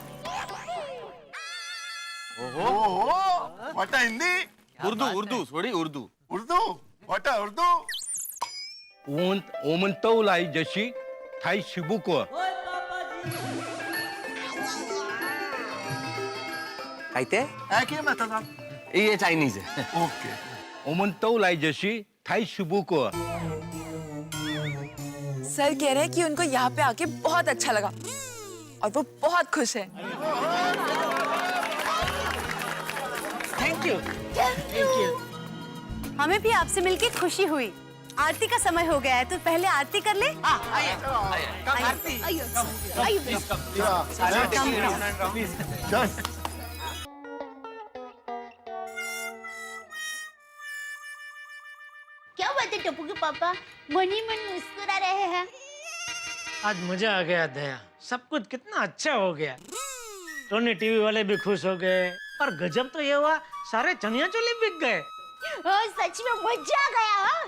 ओहो व्हाट हिंदी उर्दू उर्दू थोड़ी उर्दू उर्दू व्हाट उर्दू ओमन तौलाई जशी थाई शिबुको कहते है कि मैं था ये चाइनीज है। ओके ओमन तौलाई जशी थाई शिबुको। सर कह रहे हैं कि उनको यहाँ पे आके बहुत अच्छा लगा और वो बहुत खुश है। Thank you. हमें भी आपसे मिलके खुशी हुई। आरती का समय हो गया है तो पहले आरती कर ले। क्या बात है टप्पू के पापा, मन ही मन मुस्कुरा रहे हैं। आज मजा आ गया दया, सब कुछ कितना अच्छा हो गया। टोनी टीवी वाले भी खुश हो गए और गजब तो ये हुआ सारे चनिया चोली बिक गए। सच में मजा आ गया। हाँ?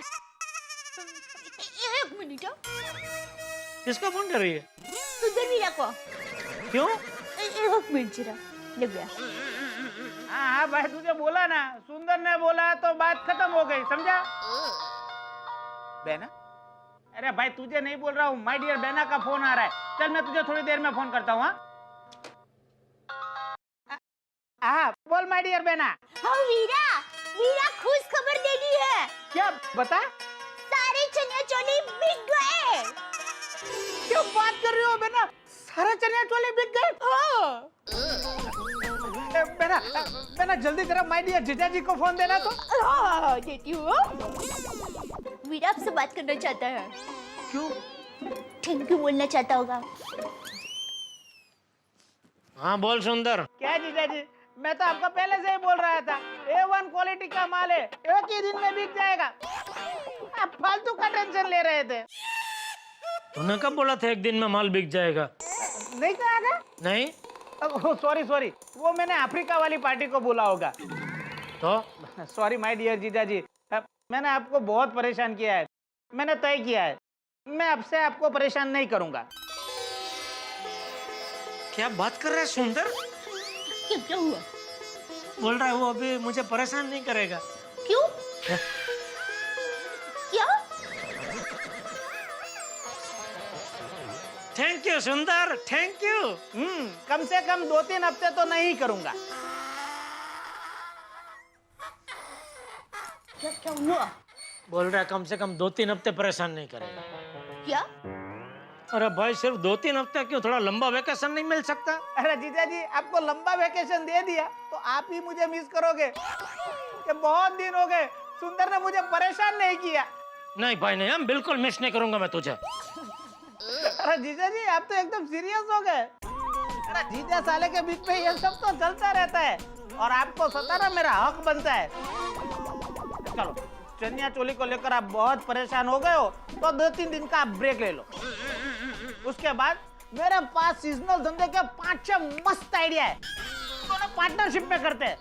एक मिनट। किसको फोन कर रही है? सुंदर मीरा को। क्यों? एक मिनट जरा लग गया। हाँ भाई तुझे बोला ना, सुंदर ने बोला तो बात खत्म हो गई, समझा? बेना? अरे भाई तुझे नहीं बोल रहा हूँ, माय डियर बेना का फोन आ रहा है। चल मैं तुझे थोड़ी देर में फोन करता हूँ। हाँ बोल माय डियर बेना। हाँ वीरा, वीरा खुश खबर देनी है। क्या बता? सारे चनिया चोली बिक गए। क्या बात कर रही हो बेना? सारे चनिया चोली बिक गए? हाँ। बेना, बेना जल्दी जरा माय डियर जीजा जी को फोन देना तो। हाँ देती हूँ। वीरा आपसे बात करना चाहता है। क्यों? थैंक यू बोलना चाहता होगा। हाँ बोल सुंदर। क्या जीजा जी, मैं तो आपको पहले से ही बोल रहा था, A1 क्वालिटी का माल है, एक ही दिन में बिक जाएगा। आप फालतू का टेंशन ले रहे थे। तूने कब बोला था एक दिन में माल बिक जाएगा? नहीं कहा था? नहीं। सॉरी सॉरी, वो मैंने अफ्रीका वाली पार्टी को बोला होगा। तो सॉरी माय डियर जीजा जी, मैंने आपको बहुत परेशान किया है। मैंने तय किया है, मैं अब से आपको परेशान नहीं करूंगा। क्या बात कर रहा है सुंदर? क्या हुआ? बोल रहा है वो अभी मुझे परेशान नहीं करेगा। क्यों? क्या? थैंक यू सुंदर, थैंक यू। कम से कम 2-3 हफ्ते तो नहीं करूंगा। क्या हुआ? बोल रहा है कम से कम 2-3 हफ्ते परेशान नहीं करेगा। क्या? अरे भाई सिर्फ 2-3 हफ्ते क्यों, थोड़ा लंबा वेकेशन नहीं मिल सकता? अरे जीजा जी, आपको लंबा वेकेशन दे दिया तो आप ही मुझे मिस करोगे। ये बहुत दिन हो गए, सुंदर ने मुझे परेशान नहीं किया। नहीं भाई नहीं, हम बिल्कुल मिस नहीं करूंगा मैं तुझे। अरे जीजा जी, आप तो एकदम सीरियस हो गए। अरे जीजा साले के बीच में ये सब तो चलता रहता है और आपको सताना मेरा हक बनता है। चलो, चनिया चोली को लेकर आप बहुत परेशान हो गए हो तो 2-3 दिन का आप ब्रेक ले लो। उसके बाद मेरे पास सीजनल धंधे के 5-6 मस्त आइडिया है, दोनों पार्टनरशिप में करते हैं।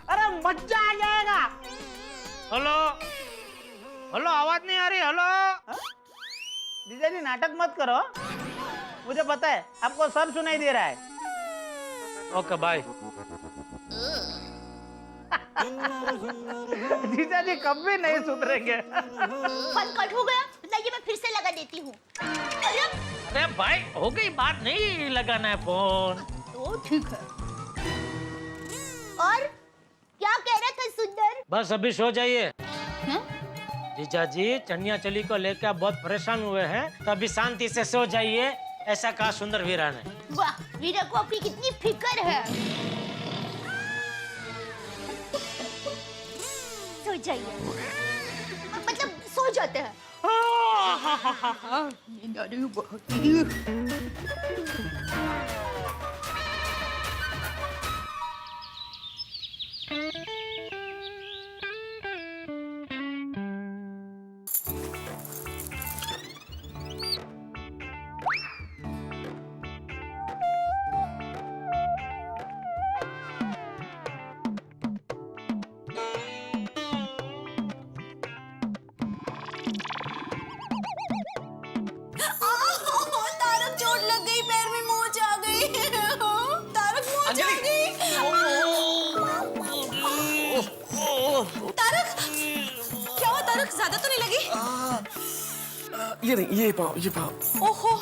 अरे मजा आ जाएगा। हेलो हेलो, आवाज नहीं आ रही। हेलो जीजा जी, नाटक मत करो, मुझे पता है आपको सब सुनाई दे रहा है। Okay bye. जीजा जी कब भी नहीं सुधरेंगे। फन कट हो गया, लाइए मैं फिर से लगा देती हूँ। अरे भाई हो गई बात, नहीं लगाना है फोन। तो ठीक है। और क्या कह रहा था सुंदर? बस अभी सो जाइए। हाँ? जीजा जी चनिया चोली को लेकर आप बहुत परेशान हुए हैं, तो अभी शांति से सो जाइए, ऐसा कहा सुंदर वीरा ने। वाह, वीरा को अपनी कितनी फिक्र है। सो जाइए, मतलब सो जाते हैं। नींद आ रही है बहुत। तारक चोट लग गई, पैर में मोच आ गई। तारक मोच आ गई। तारक क्या हुआ? तारक ज्यादा तो नहीं लगी? ये नहीं, ये पाँव। ओहो,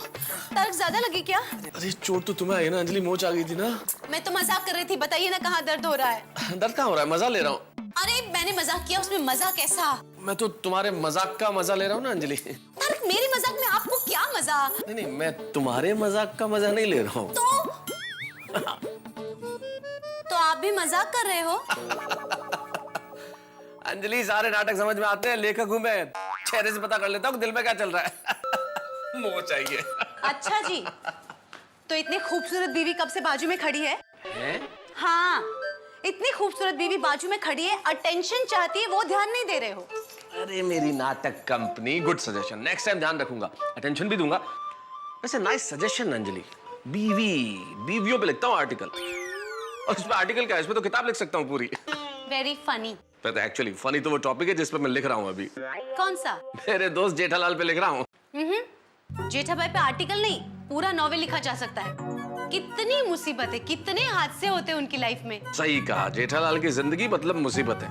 तारक ज्यादा लगी क्या? अरे चोट तो तुम्हें आई ना अंजलि, मोच आ गई थी ना। मैं तो मजाक कर रही थी, बताइए ना कहाँ दर्द हो रहा है। दर्द कहाँ हो रहा है? मजा ले रहा हूँ। अरे मैंने मजाक किया, उसमें मजा कैसा? मैं तो तुम्हारे मजाक का मजा ले रहा हूँ ना अंजलि। तारक मेरे मजाक में आपको क्या मजा? नहीं, मैं तुम्हारे मजाक का मजा नहीं ले रहा हूँ। तो आप भी मजाक कर रहे हो? अंजलि सारे नाटक समझ में आते हैं, लेखक हूँ मैं, चेहरे से पता कर लेता हूँ दिल में क्या चल रहा है। मोच चाहिए। अच्छा जी, तो इतनी खूबसूरत बीवी कब से बाजू में खड़ी है? हाँ, इतनी खूबसूरत बीवी बाजू में खड़ी है, अटेंशन चाहती है, वो ध्यान नहीं दे रहे हो। अरे मेरी नाटक company, good suggestion, next time ध्यान रखूंगा, अटेंशन भी दूंगा। वैसे नाइस सजेशन अंजलि, बीवियों पे लिखता हूँ आर्टिकल। और उसमें आर्टिकल क्या है, इसमें तो किताब लिख सकता हूँ पूरी। Very funny. तो एक्चुअली फनी तो वो टॉपिक है जिस पे मैं लिख रहा हूँ अभी। कौन सा? मेरे दोस्त जेठालाल पे लिख रहा हूँ। जेठाभाई पे आर्टिकल नहीं, पूरा नॉवेल लिखा जा सकता है। कितनी मुसीबत है, कितने हादसे होते हैं उनकी लाइफ में। सही कहा, जेठालाल की जिंदगी मतलब मुसीबत है।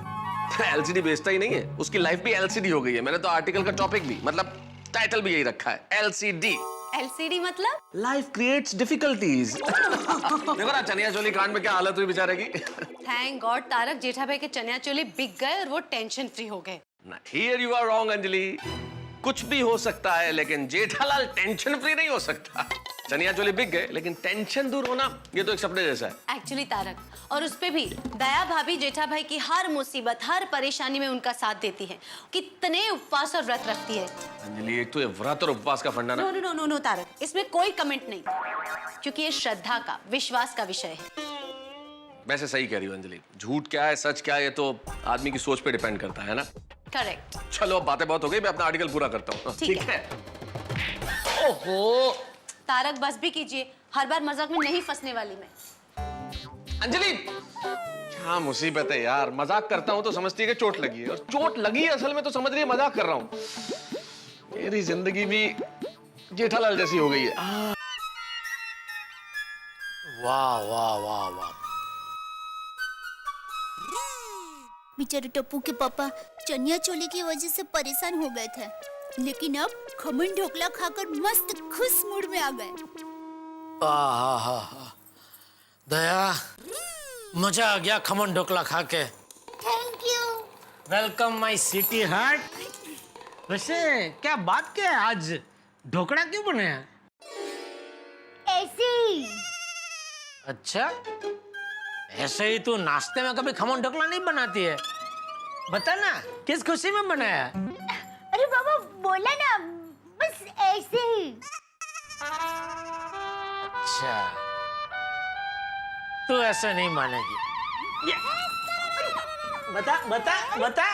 एलसीडी बेचता ही नहीं है, उसकी लाइफ भी एलसीडी हो गई है। मैंने तो आर्टिकल का टॉपिक भी, मतलब टाइटल भी यही रखा है, एलसीडी। एलसीडी मतलब? Life creates difficulties. देखो ना चनिया चोली कांड में क्या हालत हुई बेचारे की। थैंक गॉड तारक जेठाभाई के चनिया चोली बिक गए और वो टेंशन फ्री हो गए। Here you are wrong Anjali, कुछ भी हो सकता है लेकिन जेठालाल टेंशन फ्री नहीं हो सकता। चनिया चोली बिक गए लेकिन टेंशन दूर होना, ये तो एक सपने जैसा है। एक्चुअली तारक, और उस पे भी दया भाभी जेठाभाई की हर मुसीबत, हर परेशानी में उनका साथ देती है। कितने उपवास और व्रत रखती है। अंजलि एक तो ये व्रत और उपवास का फंडा ना। नो तारक, इसमें कोई कमेंट नहीं, क्योंकि ये श्रद्धा का, विश्वास का विषय है। वैसे सही कह रही हो अंजलि, झूठ क्या है सच क्या है ये तो आदमी की सोच पे डिपेंड करता है ना। करेक्ट। चलो अब बातें बहुत हो गई, मैं अपना आर्टिकल पूरा करता हूँ। ठीक है। ओहो तारक बस भी कीजिए, हर बार मजाक में नहीं फंसने वाली मैं। अंजलि क्या मुसीबत है यार, मजाक करता हूँ तो समझती है कि चोट लगी है, और चोट लगी है असल में तो समझ रही है मजाक कर रहा हूँ। मेरी जिंदगी भी जेठालाल जैसी हो गई है। वाह वाह वाह वाह। बेचारे टप्पू के पापा चनिया चोली की वजह से परेशान हो गए थे, लेकिन अब खमन ढोकला खाकर मस्त खुश मूड में आ गए। दया, मजा आ गया खमन ढोकला खा के। Thank you. Welcome my city heart. वैसे क्या बात क्या है, आज ढोकला क्यों बनाया? ऐसे ही। अच्छा, ऐसे ही तू नाश्ते में कभी खमन ढोकला नहीं बनाती है? बता ना, किस खुशी में बनाया? अरे बाबा बोला ना, बस ऐसे ही। अच्छा, तू ऐसे नहीं मानेगी। बता बता बता।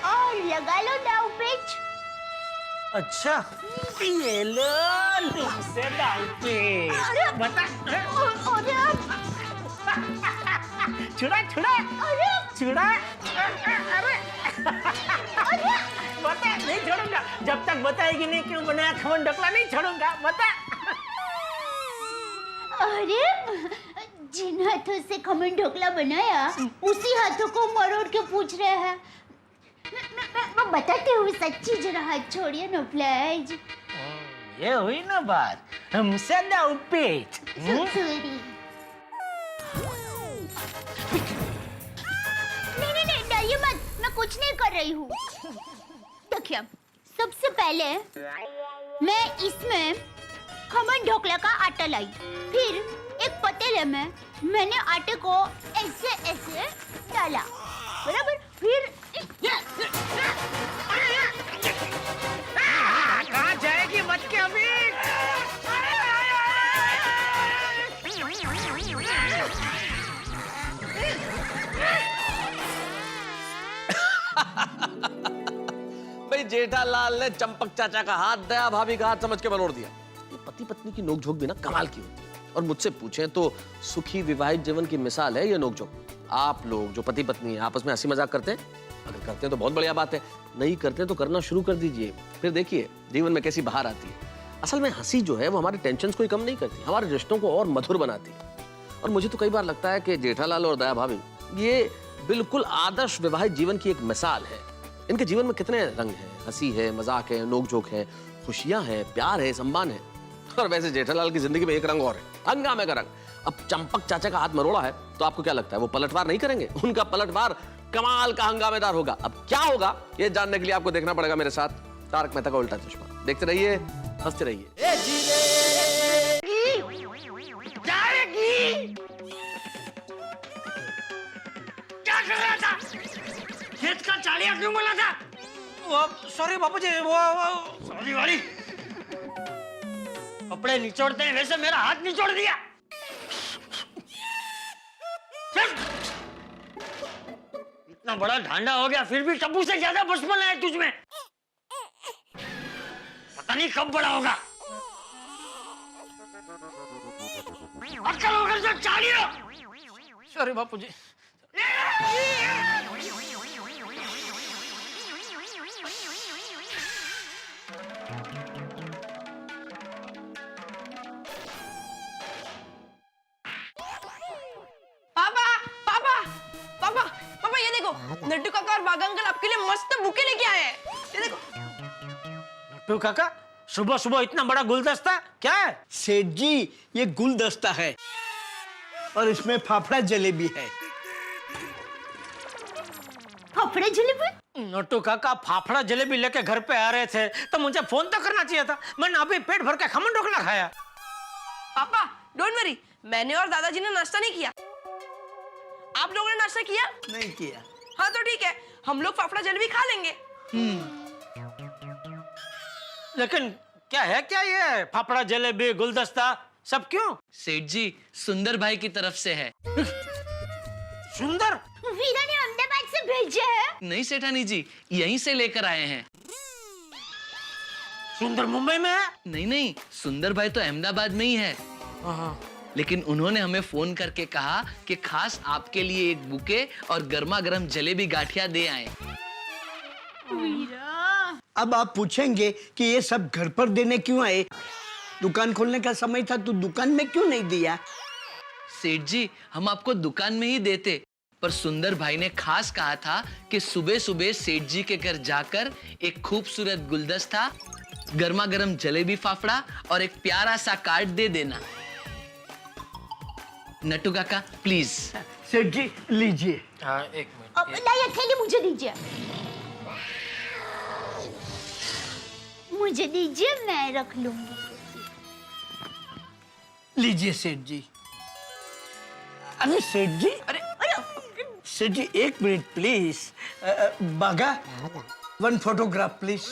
और लगा लो दाव पेच। अच्छा, ये लो तुमसे दाव पेच। बता। छुड़ा छुड़ा छुड़ा। बता, नहीं छोड़ूंगा जब तक बताएगी नहीं क्यों बनाया खमन ढोकला, नहीं छोड़ूंगा। बता। अरे जिन हाथों से खमन ढोकला बनाया उसी हाथों को मरोड़ के पूछ रहे हैं। मैं बताती हूँ सच्ची, जरा हाथ छोड़िए ना प्लीज। ये हुई ना बात, हमसे ना उपीट। नहीं डरिए मत, मैं कुछ नहीं कर रही हूँ। देखिए, सबसे पहले मैं इसमें खमन ढोकला का आटा लाई, फिर एक पतीले में मैंने आटे को ऐसे ऐसे डाला, बराबर। फिर कहाँ जाएगी मत के अभी? भाई जेठालाल ने चंपक चाचा का हाथ दया भाभी का हाथ समझ के मरोड़ दिया। ये पति पत्नी की नोकझोंक भी ना कमाल की होती है, और मुझसे पूछें तो सुखी विवाहित जीवन की मिसाल है ये नोकझोंक। आप लोग जो पति पत्नी है आपस में हंसी मजाक करते हैं, अगर करते हैं तो बहुत बढ़िया बात है, नहीं करते तो करना शुरू कर दीजिए, फिर देखिए जीवन में कैसी बहार आती है। असल में हंसी जो है वो हमारे टेंशन को ही कम नहीं करती, हमारे रिश्तों को और मधुर बनाती है। और मुझे तो कई बार लगता है कि जेठालाल और दया भाभी ये बिल्कुल आदर्श विवाहित जीवन की एक मिसाल है। इनके जीवन में कितने रंग हैं, हंसी है, मजाक है, नोकझोंक है, खुशियां हैं, प्यार है, सम्मान है। और वैसे जेठालाल की जिंदगी में एक रंग और है, हंगामे का रंग। अब चंपक चाचा का हाथ मरोड़ा है तो आपको क्या लगता है वो पलटवार नहीं करेंगे? उनका पलटवार कमाल का हंगामेदार होगा। अब क्या होगा ये जानने के लिए आपको देखना पड़ेगा मेरे साथ तारक मेहता का उल्टा चश्मा। देखते रहिए, हंसते रहिए। क्या कर रहा था? खेत का चालिया क्यों बोला था? वो सॉरी बापूजी, वो सॉरी वाली। कपड़े निचोड़ते हैं वैसे मेरा हाथ निचोड़ दिया। इतना बड़ा ढांडा हो गया फिर भी टप्पू से ज्यादा बचपन है तुझमें। पता नहीं कब बड़ा होगा। अक्ल होकर जो चालिया। सॉरी बापूजी। पापा ये देखो, नट्टू काका और बाघा अंकल आपके लिए मस्त बुके लेके आए हैं। ये देखो। नट्टू काका, सुबह सुबह इतना बड़ा गुलदस्ता क्या है? सेठ जी ये गुलदस्ता है और इसमें फाफड़ा जलेबी है। फाफड़ा जलेबी? नट्टू काका फाफड़ा जलेबी लेके घर पे आ रहे थे तो मुझे फोन तो करना चाहिए था। मैंने अभी पेट भर के खमन ढोकला खाया। पापा डोंट वरी, मैंने और दादाजी ने नाश्ता नहीं किया। आप लोगों ने नाश्ता किया? नहीं किया। हाँ तो ठीक है, हम लोग फाफड़ा जलेबी खा लेंगे। लेकिन क्या है क्या ये फाफड़ा जलेबी गुलदस्ता सब क्यों? सेठ जी सुंदर भाई की तरफ से है। सुंदर? वीरा ने अहमदाबाद से भेजे हैं। नहीं सेठानी जी, यहीं से लेकर आए हैं। सुंदर मुंबई में है? नहीं, सुंदर भाई तो अहमदाबाद में ही है। लेकिन उन्होंने हमें फोन करके कहा कि खास आपके लिए एक बुके और गर्मा गर्म जलेबी गाठिया दे आए। अब आप पूछेंगे कि ये सब घर पर देने क्यों आए? दुकान खोलने का समय था तो दुकान में क्यों नहीं दिया? सेठ जी हम आपको दुकान में ही देते, पर सुंदर भाई ने खास कहा था कि सुबह सुबह सेठ जी के घर जाकर एक खूबसूरत गुलदस्ता, गर्मा गर्म जलेबी फाफड़ा और एक प्यारा सा कार्ड दे देना। नट्टू काका प्लीज। सेठ जी लीजिए। एक मिनट। अब लाइए थैली मुझे दीजिए। मुझे दीजिए, मैं रख लूंगी। लीजिए सेठ जी। अरे सेठ जी, अरे सेठ जी एक मिनट प्लीज। बागा, वन फोटोग्राफ प्लीज।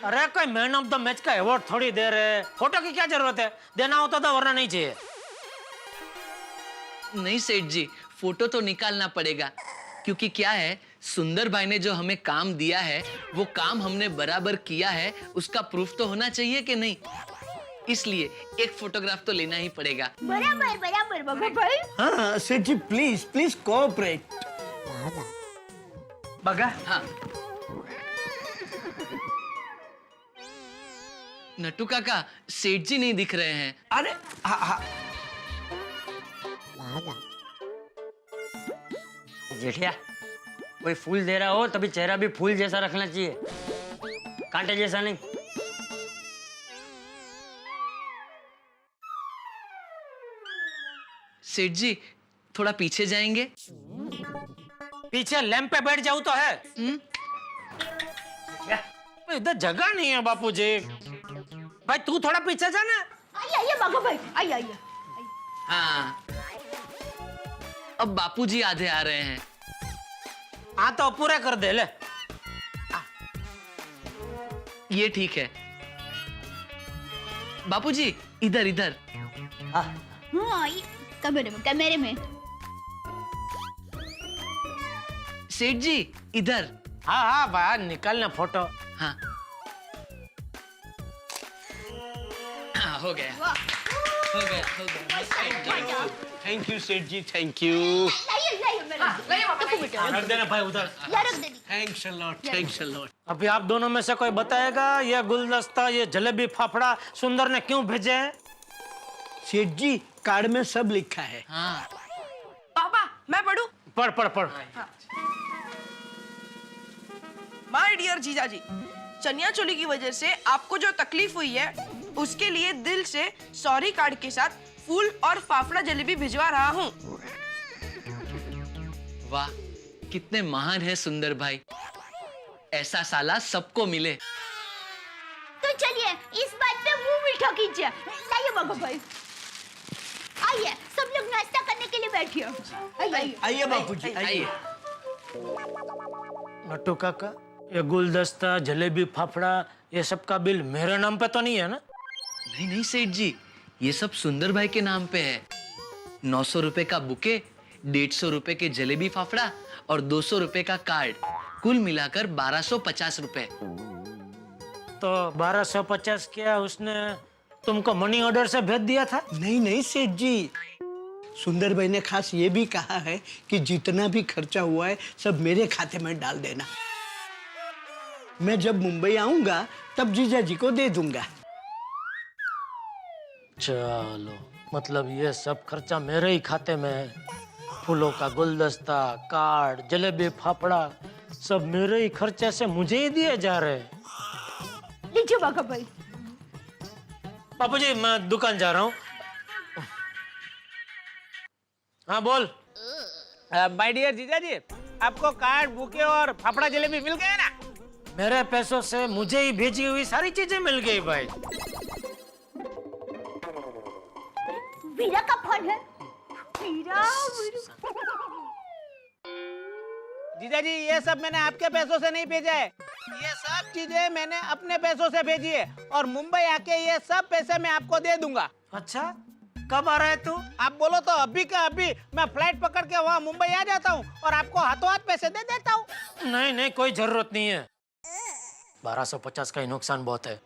अरे कोई मैन ऑफ द मैच का अवार्ड थोड़ी दे रहे, फोटो की क्या जरूरत है? देना होता था वरना नहीं चाहिए। नहीं सेठ जी, फोटो तो निकालना पड़ेगा, क्योंकि क्या है सुंदर भाई ने जो हमें काम दिया है वो काम हमने बराबर किया है, उसका प्रूफ तो होना चाहिए कि नहीं। इसलिए एक फोटोग्राफ तो लेना ही पड़ेगा। बराबर बराबर बाबा भाई। हाँ सेठ जी प्लीज प्लीज कोऑपरेट। बागा। हाँ नट्टू काका, सेठ जी नहीं दिख रहे हैं। अरे हाँ हाँ जेठिया, कोई फूल दे रहा हो तभी चेहरा भी फूल जैसा रखना चाहिए, कांटे जैसा नहीं। सेठ जी थोड़ा पीछे जाएंगे? पीछे लैंप पे बैठ जाऊं तो है। इधर जगह नहीं है बापूजी। भाई तू थोड़ा पीछे जा ना। आइए बाबा भाई, आइए। हाँ, अब बापूजी आधे आ रहे हैं। तो पूरा कर दे ले। ये ठीक है। बापूजी इधर इधर। हाँ, कैमरे में। सेठ जी इधर। हाँ बाहर निकलना फोटो। हाँ, हो गया। थैंक यू सेठ जी, थैंक यू। रख देना भाई उधर। Thanks a lot. अभी आप दोनों में से कोई बताएगा ये गुलदस्ता, ये जलेबी फाफड़ा सुंदर ने क्यों भेजे हैं? सेठ जी कार्ड में सब लिखा है। हाँ। पापा मैं पढ़ूं? पढ़। माय डियर जीजा जी, चनिया चोली की वजह से आपको जो तकलीफ हुई है उसके लिए दिल से सॉरी कार्ड के साथ फूल और फाफड़ा जलेबी भिजवा रहा हूँ। वाह, कितने महान है सुंदर भाई। ऐसा साला सबको मिले। तो चलिए इस बात पे मुंह मीठा कीजिए। लाइए बाबा भाई, आइए सब लोग नाश्ता करने के लिए बैठिए। आइए बापूजी, आइए। नट्टू काका, ये गुलदस्ता जलेबी फाफड़ा ये सब का बिल मेरे नाम पे तो नहीं है ना? नहीं सेठ जी, ये सब सुंदर भाई के नाम पे है। 900 रुपए का बुके, 150 रुपए के जलेबी फाफड़ा और 200 रुपए का कार्ड, कुल मिलाकर 1250 रुपए। तो 1250 क्या उसने तुमको मनी ऑर्डर से भेज दिया था? नहीं सेठ जी, सुंदर भाई ने खास ये भी कहा है कि जितना भी खर्चा हुआ है सब मेरे खाते में डाल देना। मैं जब मुंबई आऊंगा तब जीजा जी को दे दूंगा। चलो, मतलब ये सब खर्चा मेरे ही खाते में है। फूलों का गुलदस्ता, कार्ड, जलेबी फाफड़ा सब मेरे ही खर्चे से मुझे ही दिए जा रहे हैं। लीजिए बाबा भाई। बापूजी मैं दुकान जा रहा हूँ। हाँ बोल। माय डियर जीजा जी, आपको कार्ड, बुके और फाफड़ा जलेबी मिल गए ना? मेरे पैसों से मुझे ही भेजी हुई सारी चीजें मिल गई भाई। वीरा का फोन है। वीरा। जीजा जी ये सब मैंने आपके पैसों से नहीं भेजा है, ये सब चीजें मैंने अपने पैसों से भेजी है और मुंबई आके ये सब पैसे मैं आपको दे दूंगा। अच्छा, कब आ रहा है तू? आप बोलो तो अभी का अभी मैं फ्लाइट पकड़ के वहाँ मुंबई आ जाता हूँ और आपको हाथों हाथ पैसे दे देता हूँ। नहीं कोई जरूरत नहीं है। 1250 का ही नुकसान बहुत है।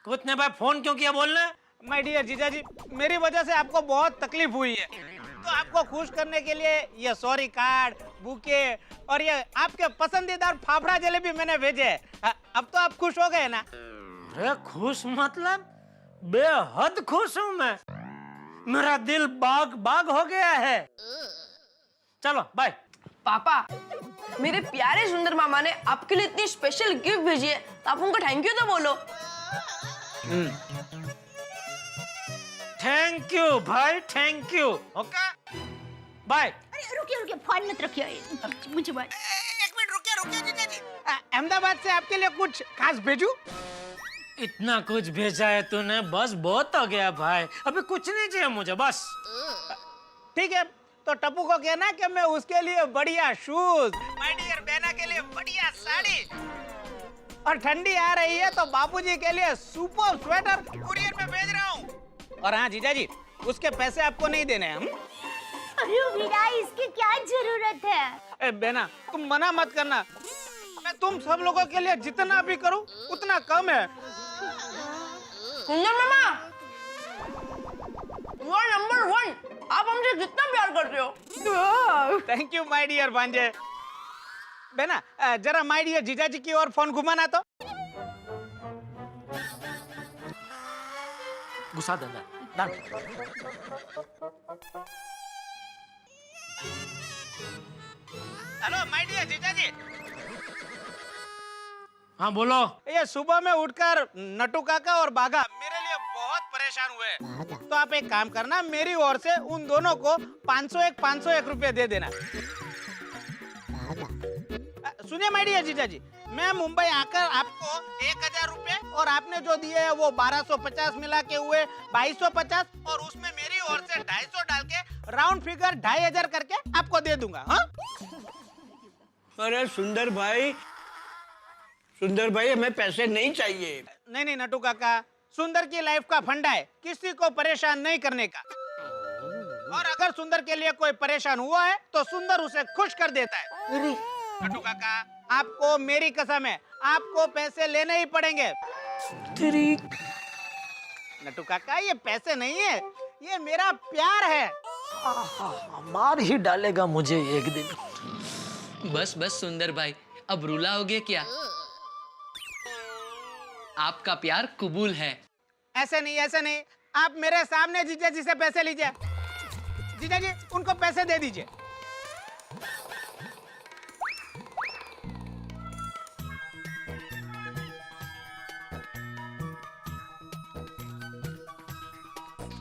कुछ नहीं भाई, फोन क्यों किया बोलना? माय डियर जीजा जी, मेरी वजह से आपको बहुत तकलीफ हुई है, तो आपको खुश करने के लिए ये सॉरी कार्ड, बुके और ये आपके पसंदीदा फाफड़ा जलेबी मैंने भेजे हैं। अब तो आप खुश हो गए ना? अरे खुश मतलब बेहद खुश हूँ मैं। मेरा दिल बाग बाग हो गया है। चलो बाय। पापा, मेरे प्यारे सुंदर मामा ने आपके लिए इतनी स्पेशल गिफ्ट भेजी है, तो आप उनको थैंक यू तो बोलो। थैंक यू भाई, थैंक यू। Okay bye. अरे रुकिए, फोन मत रखिए, मुझे बात। एक मिनट रुकिए जीजा जी, अहमदाबाद से आपके लिए कुछ खास भेजूं? इतना कुछ भेजा है तूने, बस बहुत हो गया भाई। अभी कुछ नहीं चाहिए मुझे, बस। ठीक है, तो टप्पू को कहना कि मैं उसके लिए बढ़िया शूज, माय डियर बहना के लिए बढ़िया साड़ी, और ठंडी आ रही है तो बापूजी के लिए सुपर स्वेटर कुरियर में भेज रहा हूँ। और हाँ जीजा जी, उसके पैसे आपको नहीं देने हम। अरे वीरा, इसकी क्या जरूरत है? ए बहना, तुम मना मत करना, मैं तुम सब लोगों के लिए जितना भी करूँ उतना कम है। सुंदर मामा, you are number one। आप हमसे कितना प्यार करते हो। थैंक यू माय डियर भांजे। बहना, जरा माय डियर जीजाजी की ओर फोन घुमाना तो। घुसा देना। Done. Hello my dear jija जी। हाँ बोलो। ये सुबह में उठकर नटू काका और बाघा मेरे लिए बहुत परेशान हुए, तो आप एक काम करना, मेरी ओर से उन दोनों को 501 रुपए दे देना। सुनिए माय डियर जीजा जी, मैं मुंबई आकर आपको 1000 रुपए और आपने जो दिए है वो 1250 मिला के हुए 2250 और उसमें मेरी ओर से 250 डाल के राउंड फिगर 2500 करके आपको दे दूंगा। हाँ? अरे सुंदर भाई हमें पैसे नहीं चाहिए। नहीं नटू काका, सुंदर की लाइफ का फंडा है किसी को परेशान नहीं करने का, और अगर सुंदर के लिए कोई परेशान हुआ है तो सुंदर उसे खुश कर देता है। नटू काका, आपको मेरी कसम है, आपको पैसे लेने ही पड़ेंगे। नटू काका, ये पैसे नहीं है, ये मेरा प्यार है। मार ही डालेगा मुझे एक दिन। बस सुंदर भाई, अब रूला हो गया क्या? आपका प्यार कबूल है। ऐसे नहीं, आप मेरे सामने जीजा जी से पैसे लीजिए। जीजा जी, उनको पैसे दे दीजिए।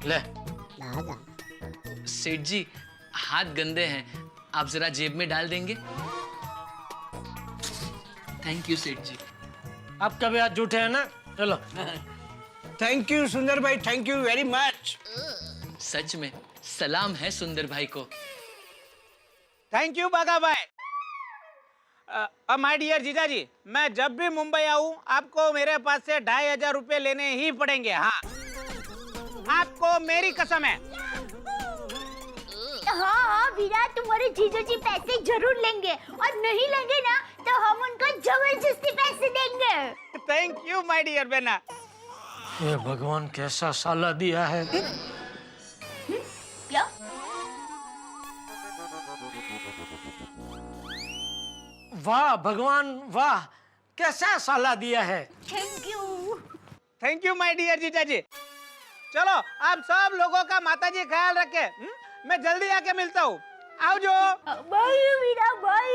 ले। सेठ जी, हाथ गंदे हैं, आप जरा जेब में डाल देंगे? थैंक यू सेठ जी। आपका भी हाथ जूठे है ना, चलो। थैंक यू सुंदर भाई, थैंक यू वेरी मच। सच में सलाम है सुंदर भाई को। थैंक यू बागा भाई। माय डियर जीजा जी, मैं जब भी मुंबई आऊं आपको मेरे पास से 2500 रुपए लेने ही पड़ेंगे। हाँ, आपको मेरी कसम है। हाँ वीरा, तुम्हारे जीजा जी पैसे जरूर लेंगे, और नहीं लेंगे ना तो हम उनको जबरदस्ती पैसे देंगे। थैंक यू माय डियर बेना। ये भगवान कैसा साला दिया है। क्या? वाह भगवान वाह, कैसा साला दिया है। Thank you my dear jija जी। चलो, आप सब लोगों का माताजी ख्याल रखे। मैं जल्दी आके मिलता हूँ। आओ जो। बाय वीरा, बाय।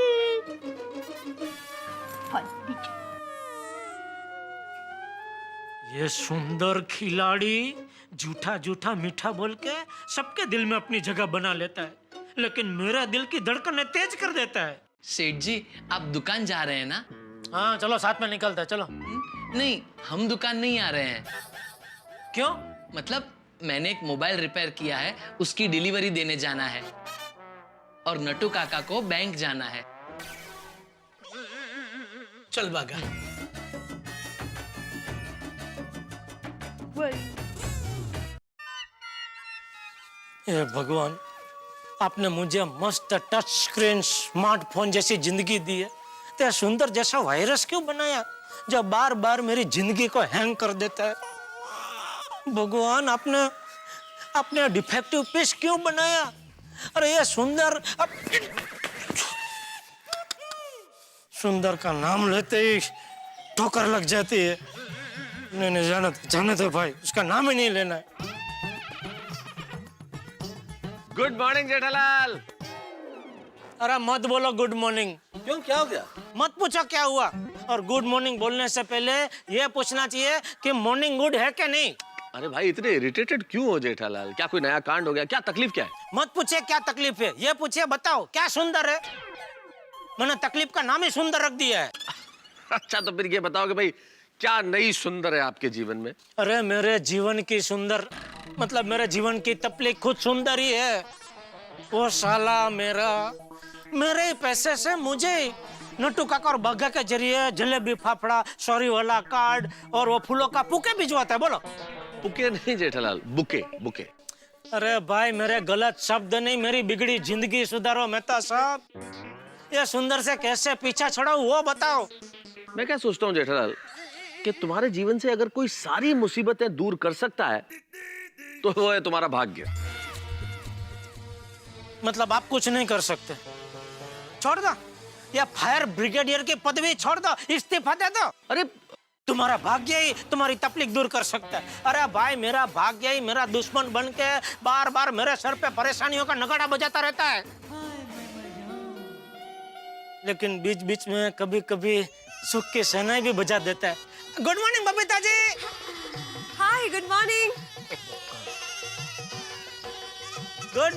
ये सुंदर खिलाड़ी झूठा मीठा बोल के सबके दिल में अपनी जगह बना लेता है, लेकिन मेरा दिल की धड़कनें तेज कर देता है। सेठ जी, आप दुकान जा रहे हैं ना? हाँ चलो, साथ में निकलते हैं, चलो। नहीं, हम दुकान नहीं आ रहे हैं। क्यों? मतलब मैंने एक मोबाइल रिपेयर किया है, उसकी डिलीवरी देने जाना है, और नटू काका को बैंक जाना है। चल बागा। ये भगवान, आपने मुझे मस्त टच स्क्रीन स्मार्टफोन जैसी जिंदगी दी है, तो सुंदर जैसा वायरस क्यों बनाया जो बार बार मेरी जिंदगी को हैंग कर देता है। भगवान, आपने डिफेक्टिव पीस क्यों बनाया? अरे ये सुंदर का नाम लेते ही ठोकर लग जाती है। नहीं जाने तो भाई, उसका नाम ही नहीं लेना है। Good morning Jethalal. अरे मत बोलो गुड मॉर्निंग। क्यों, क्या हो गया? मत पूछो क्या हुआ, और गुड मॉर्निंग बोलने से पहले ये पूछना चाहिए कि मॉर्निंग गुड है क्या नहीं। अरे भाई, इतने इरिटेटेड क्यों हो जेठालाल? क्या कोई नया कांड हो गया? क्या तकलीफ क्या है? मत पूछे क्या तकलीफ है, ये पूछिए बताओ क्या सुंदर है। मैंने तकलीफ का नाम ही सुंदर रख दिया है। अच्छा, तो फिर ये बताओ कि भाई क्या नई सुंदर है आपके जीवन में? अरे मेरे जीवन की सुंदर मतलब मेरे जीवन की तकलीफ खुद सुंदर ही है। वो साला मेरे पैसे से मुझे नट्टू काका और बाघा के जरिए जलेबी फाफड़ा, सॉरी वाला कार्ड और वो फूलों का बुके भिजवाता है। बोलो। बुके नहीं जेठालाल, बुके बुके। अरे भाई, मेरे गलत शब्द नहीं, मेरी बिगड़ी जिंदगी सुधारो मेहता साहब। ये सुंदर से कैसे पीछा छड़ाऊं वो बताओ। मैं क्या सोचता हूँ जेठालाल कि तुम्हारे जीवन से अगर कोई सारी मुसीबतें दूर कर सकता है तो वो है तुम्हारा भाग्य। मतलब आप कुछ नहीं कर सकते? छोड़ दो, या फायर ब्रिगेडियर की पदवी छोड़ दो, इस्तीफा दे दो। अरे तुम्हारा भाग्य ही तुम्हारी तकलीफ दूर कर सकता है। अरे भाई, मेरा भाग्य ही मेरा दुश्मन बन के बार बार मेरे सर पे परेशानियों का नगाड़ा बजाता रहता है। लेकिन बीच बीच में कभी कभी सुख की शहनाई भी बजा देता है। Good morning Babita ji. Hi, good morning. Good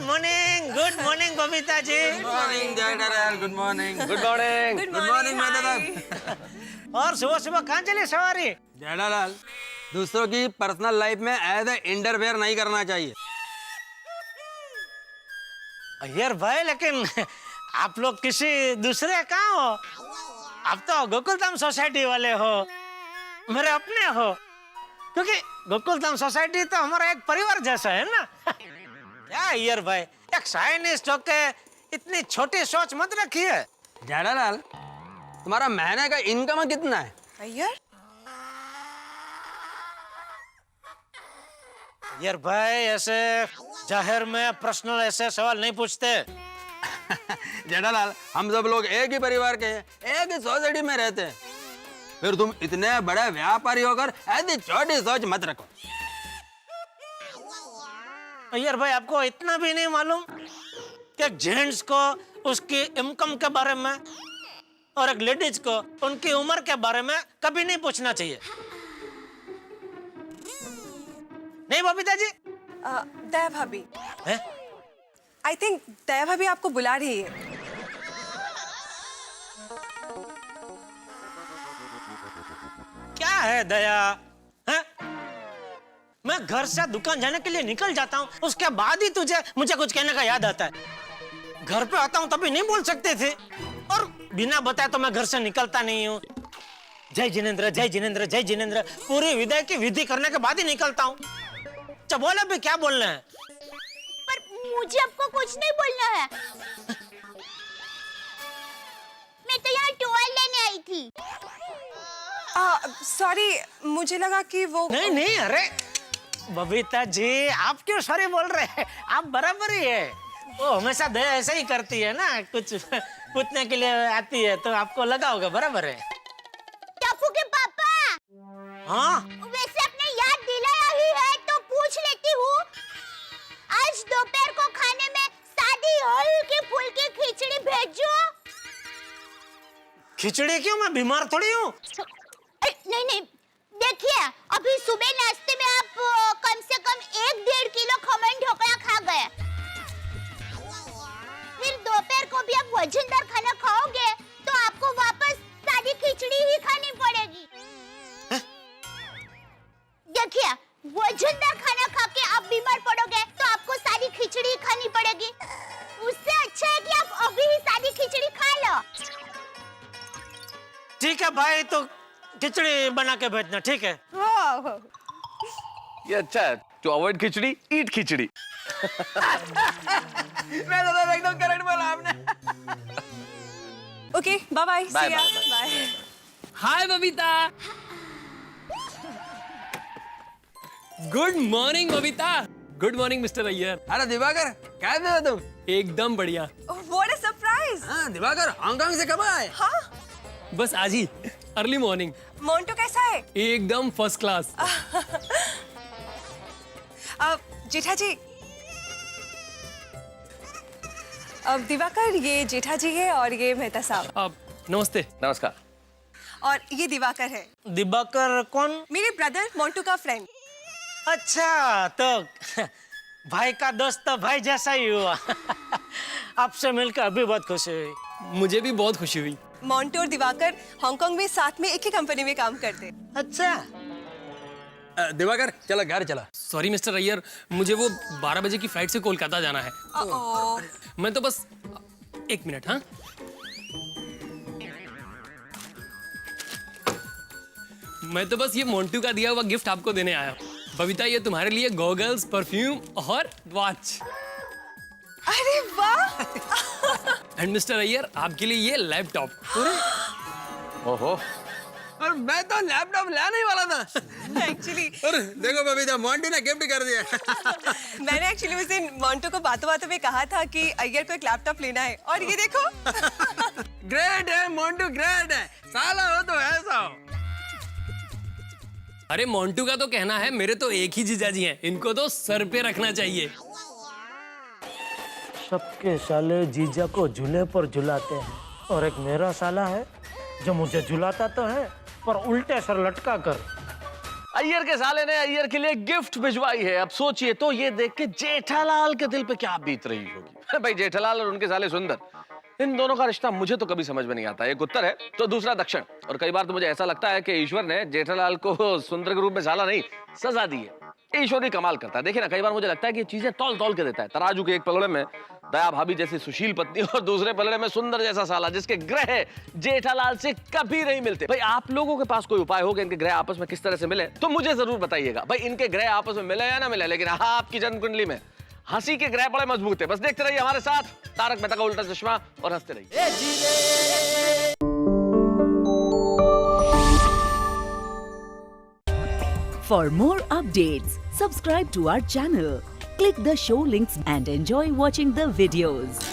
morning Babita ji. Good morning Jethalal, good morning. Good morning. Good morning Mehta साहब। और सुबह सुबह कहाँ चले सवारी? जेठालाल, दूसरों की पर्सनल लाइफ में ऐसे इंटरफेयर नहीं करना चाहिए। यार भाई, लेकिन आप लोग किसी दूसरे कहाँ हो? आप तो गोकुलधाम सोसाइटी वाले हो, मेरे अपने हो। क्योंकि गोकुलधाम सोसाइटी तो हमारा एक परिवार जैसा है ना। क्या यार भाई, एक साइंटिस्ट होके इतनी छोटी सोच मत रखिए। जेठालाल, तुम्हारा महीने का इनकम कितना है? यार भाई, ऐसे जाहिर में पर्सनल ऐसे सवाल नहीं पूछते। जेठालाल, हम सब लोग एक ही परिवार के हैं, एक ही सोसाइटी में रहते हैं। फिर तुम इतने बड़े व्यापारी होकर ऐसी छोटी सोच मत रखो। यार भाई, आपको इतना भी नहीं मालूम कि जेंट्स को उसकी इनकम के बारे में और एक लेडीज को उनकी उम्र के बारे में कभी नहीं पूछना चाहिए। नहीं बबीता जी? दया भाभी, है? आई थिंक दया भाभी आपको बुला रही है। क्या है दया? है? मैं घर से दुकान जाने के लिए निकल जाता हूँ, उसके बाद ही तुझे मुझे कुछ कहने का याद आता है। घर पे आता हूँ तभी नहीं बोल सकते थे, और बिना बताए तो मैं घर से निकलता नहीं हूँ। जय जिनेंद्र, जय जिनेंद्र, जय जिनेंद्र पूरी विदाई की विधि करने के बाद ही निकलता हूँ। अच्छा बोला भी, क्या बोलना है? पर मुझे आपको कुछ नहीं बोलना है। मैं तो यहाँ टॉवल लेने आई थी। सॉरी, मुझे लगा कि वो नहीं नहीं, अरे बबीता जी, आप क्यों सॉरी बोल रहे हैं? आप बराबर ही है। वो हमेशा दया ऐसे ही करती है ना, कुछ पूछने के लिए आती है तो आपको लगा होगा, बराबर है। टप्पू के पापा। हाँ? वैसे आपने याद दिलाया ही है तो पूछ लेती हूँ, आज दोपहर को खाने में सादी हल्की फुल्की खिचड़ी भेजो। खिचड़ी क्यों? मैं बीमार थोड़ी हूँ। नहीं नहीं, देखिए अभी सुबह नाश्ते में आप कम से कम 1-1.5 किलो खमन ढोकला खा गए। फिर दोपहर को भी आप वजनदार खाना खाओगे तो आपको वापस सादी खिचड़ी ही खानी पड़ेगी। देखिए, वजनदार खाना खा के आप बीमार पड़ोगे तो आपको सादी खिचड़ी खानी पड़ेगी। उससे अच्छा है कि आप अभी ही सादी खिचड़ी खा लो। ठीक है भाई, तो खिचड़ी बना के भेजना, ठीक है? ये अच्छा है, टू अवॉइड खिचड़ी ईट खिचड़ी। मैं तो एकदम करेक्ट बोला आपने। Okay, bye bye, Bye, see ya, bye, bye. Bye. Hi Babita. Good morning Babita. Good morning mister Iyer. अरे दिवाकर, कैसे हो तुम? एकदम बढ़िया। What a surprise. हाँ दिवाकर, हांगकांग से कब आए? हाँ, बस आज ही, अर्ली मॉर्निंग। मोंटो कैसा है? एकदम फर्स्ट क्लास। जेठा जी, अब दिवाकर, ये जेठा जी है और ये मेहता साहब। अब नमस्ते। नमस्कार। और ये दिवाकर है, दिवाकर कौन? मेरे ब्रदर मोंटू का फ्रेंड। अच्छा, तो भाई का दोस्त तो भाई जैसा ही हुआ। आपसे मिलकर अभी बहुत खुशी हुई। मुझे भी बहुत खुशी हुई। मोंटू और दिवाकर हांगकांग में साथ में एक ही कंपनी में काम करते। अच्छा दिवाकर, चलो घर चला। सॉरी मिस्टर अय्यर, मुझे वो 12 बजे की फ्लाइट से कोलकाता जाना है। मैं तो बस 1 मिनट। हाँ, मैं तो बस ये मोंटू का दिया हुआ गिफ्ट आपको देने आया हूँ। बबीता, ये तुम्हारे लिए गॉगल्स, परफ्यूम और वॉच। अरे वाह। एंड मिस्टर अय्यर, आपके लिए ये लैपटॉप। ओहो, और मैं तो लैपटॉप लाने ही वाला था एक्चुअली। और देखो बबीता, मोंटू ने गिफ्ट कर दिया। मैंने एक्चुअली उस दिन मोंटू को बातों बातों में कहा था कि अय्यर को एक लैपटॉप लेना है, और ये देखो। ग्रेट है मोंटू, ग्रेट है। साला हो तो ऐसा हो। अरे मोंटू का तो कहना है मेरे तो एक ही जीजाजी हैं, इनको तो सर पे रखना चाहिए। सबके साले जीजा को झूले पर झुलाते हैं और एक मेरा साला है जो मुझे झुलाता तो है पर उल्टे सर लटका कर। अय्यर के साले ने अय्यर के लिए गिफ्ट भिजवाई है। अब सोचिए तो ये देख के जेठालाल के दिल पे क्या बीत रही होगी। भाई जेठालाल और उनके साले सुंदर, इन दोनों का रिश्ता मुझे तो कभी समझ में नहीं आता। एक उत्तर है तो दूसरा दक्षिण। और कई बार तो मुझे ऐसा लगता है कि ईश्वर ने जेठालाल को सुंदर के रूप में साला नहीं सजा दी है। ईश्वर ही कमाल करता है। देखिए ना, कई बार मुझे लगता है कि ये चीजें तौल तौल के देता है। तराजू के एक पलड़े में दया भाभी जैसी सुशील पत्नी और दूसरे पलड़े में सुंदर जैसा साला, जिसके ग्रह जेठालाल से कभी नहीं मिलते। भाई आप लोगों के पास कोई उपाय हो कि इनके ग्रह आपस में किस तरह से मिले तो मुझे जरूर बताइएगा। भाई इनके ग्रह आपस में मिले या ना मिले, लेकिन हाँ आपकी जन्म कुंडली में हंसी के ग्रह बड़े मजबूत है। बस देखते रहिए हमारे साथ तारक मेहता का उल्टा चश्मा और हंसते रहिए। For more updates, subscribe to our channel, click the show links and enjoy watching the videos.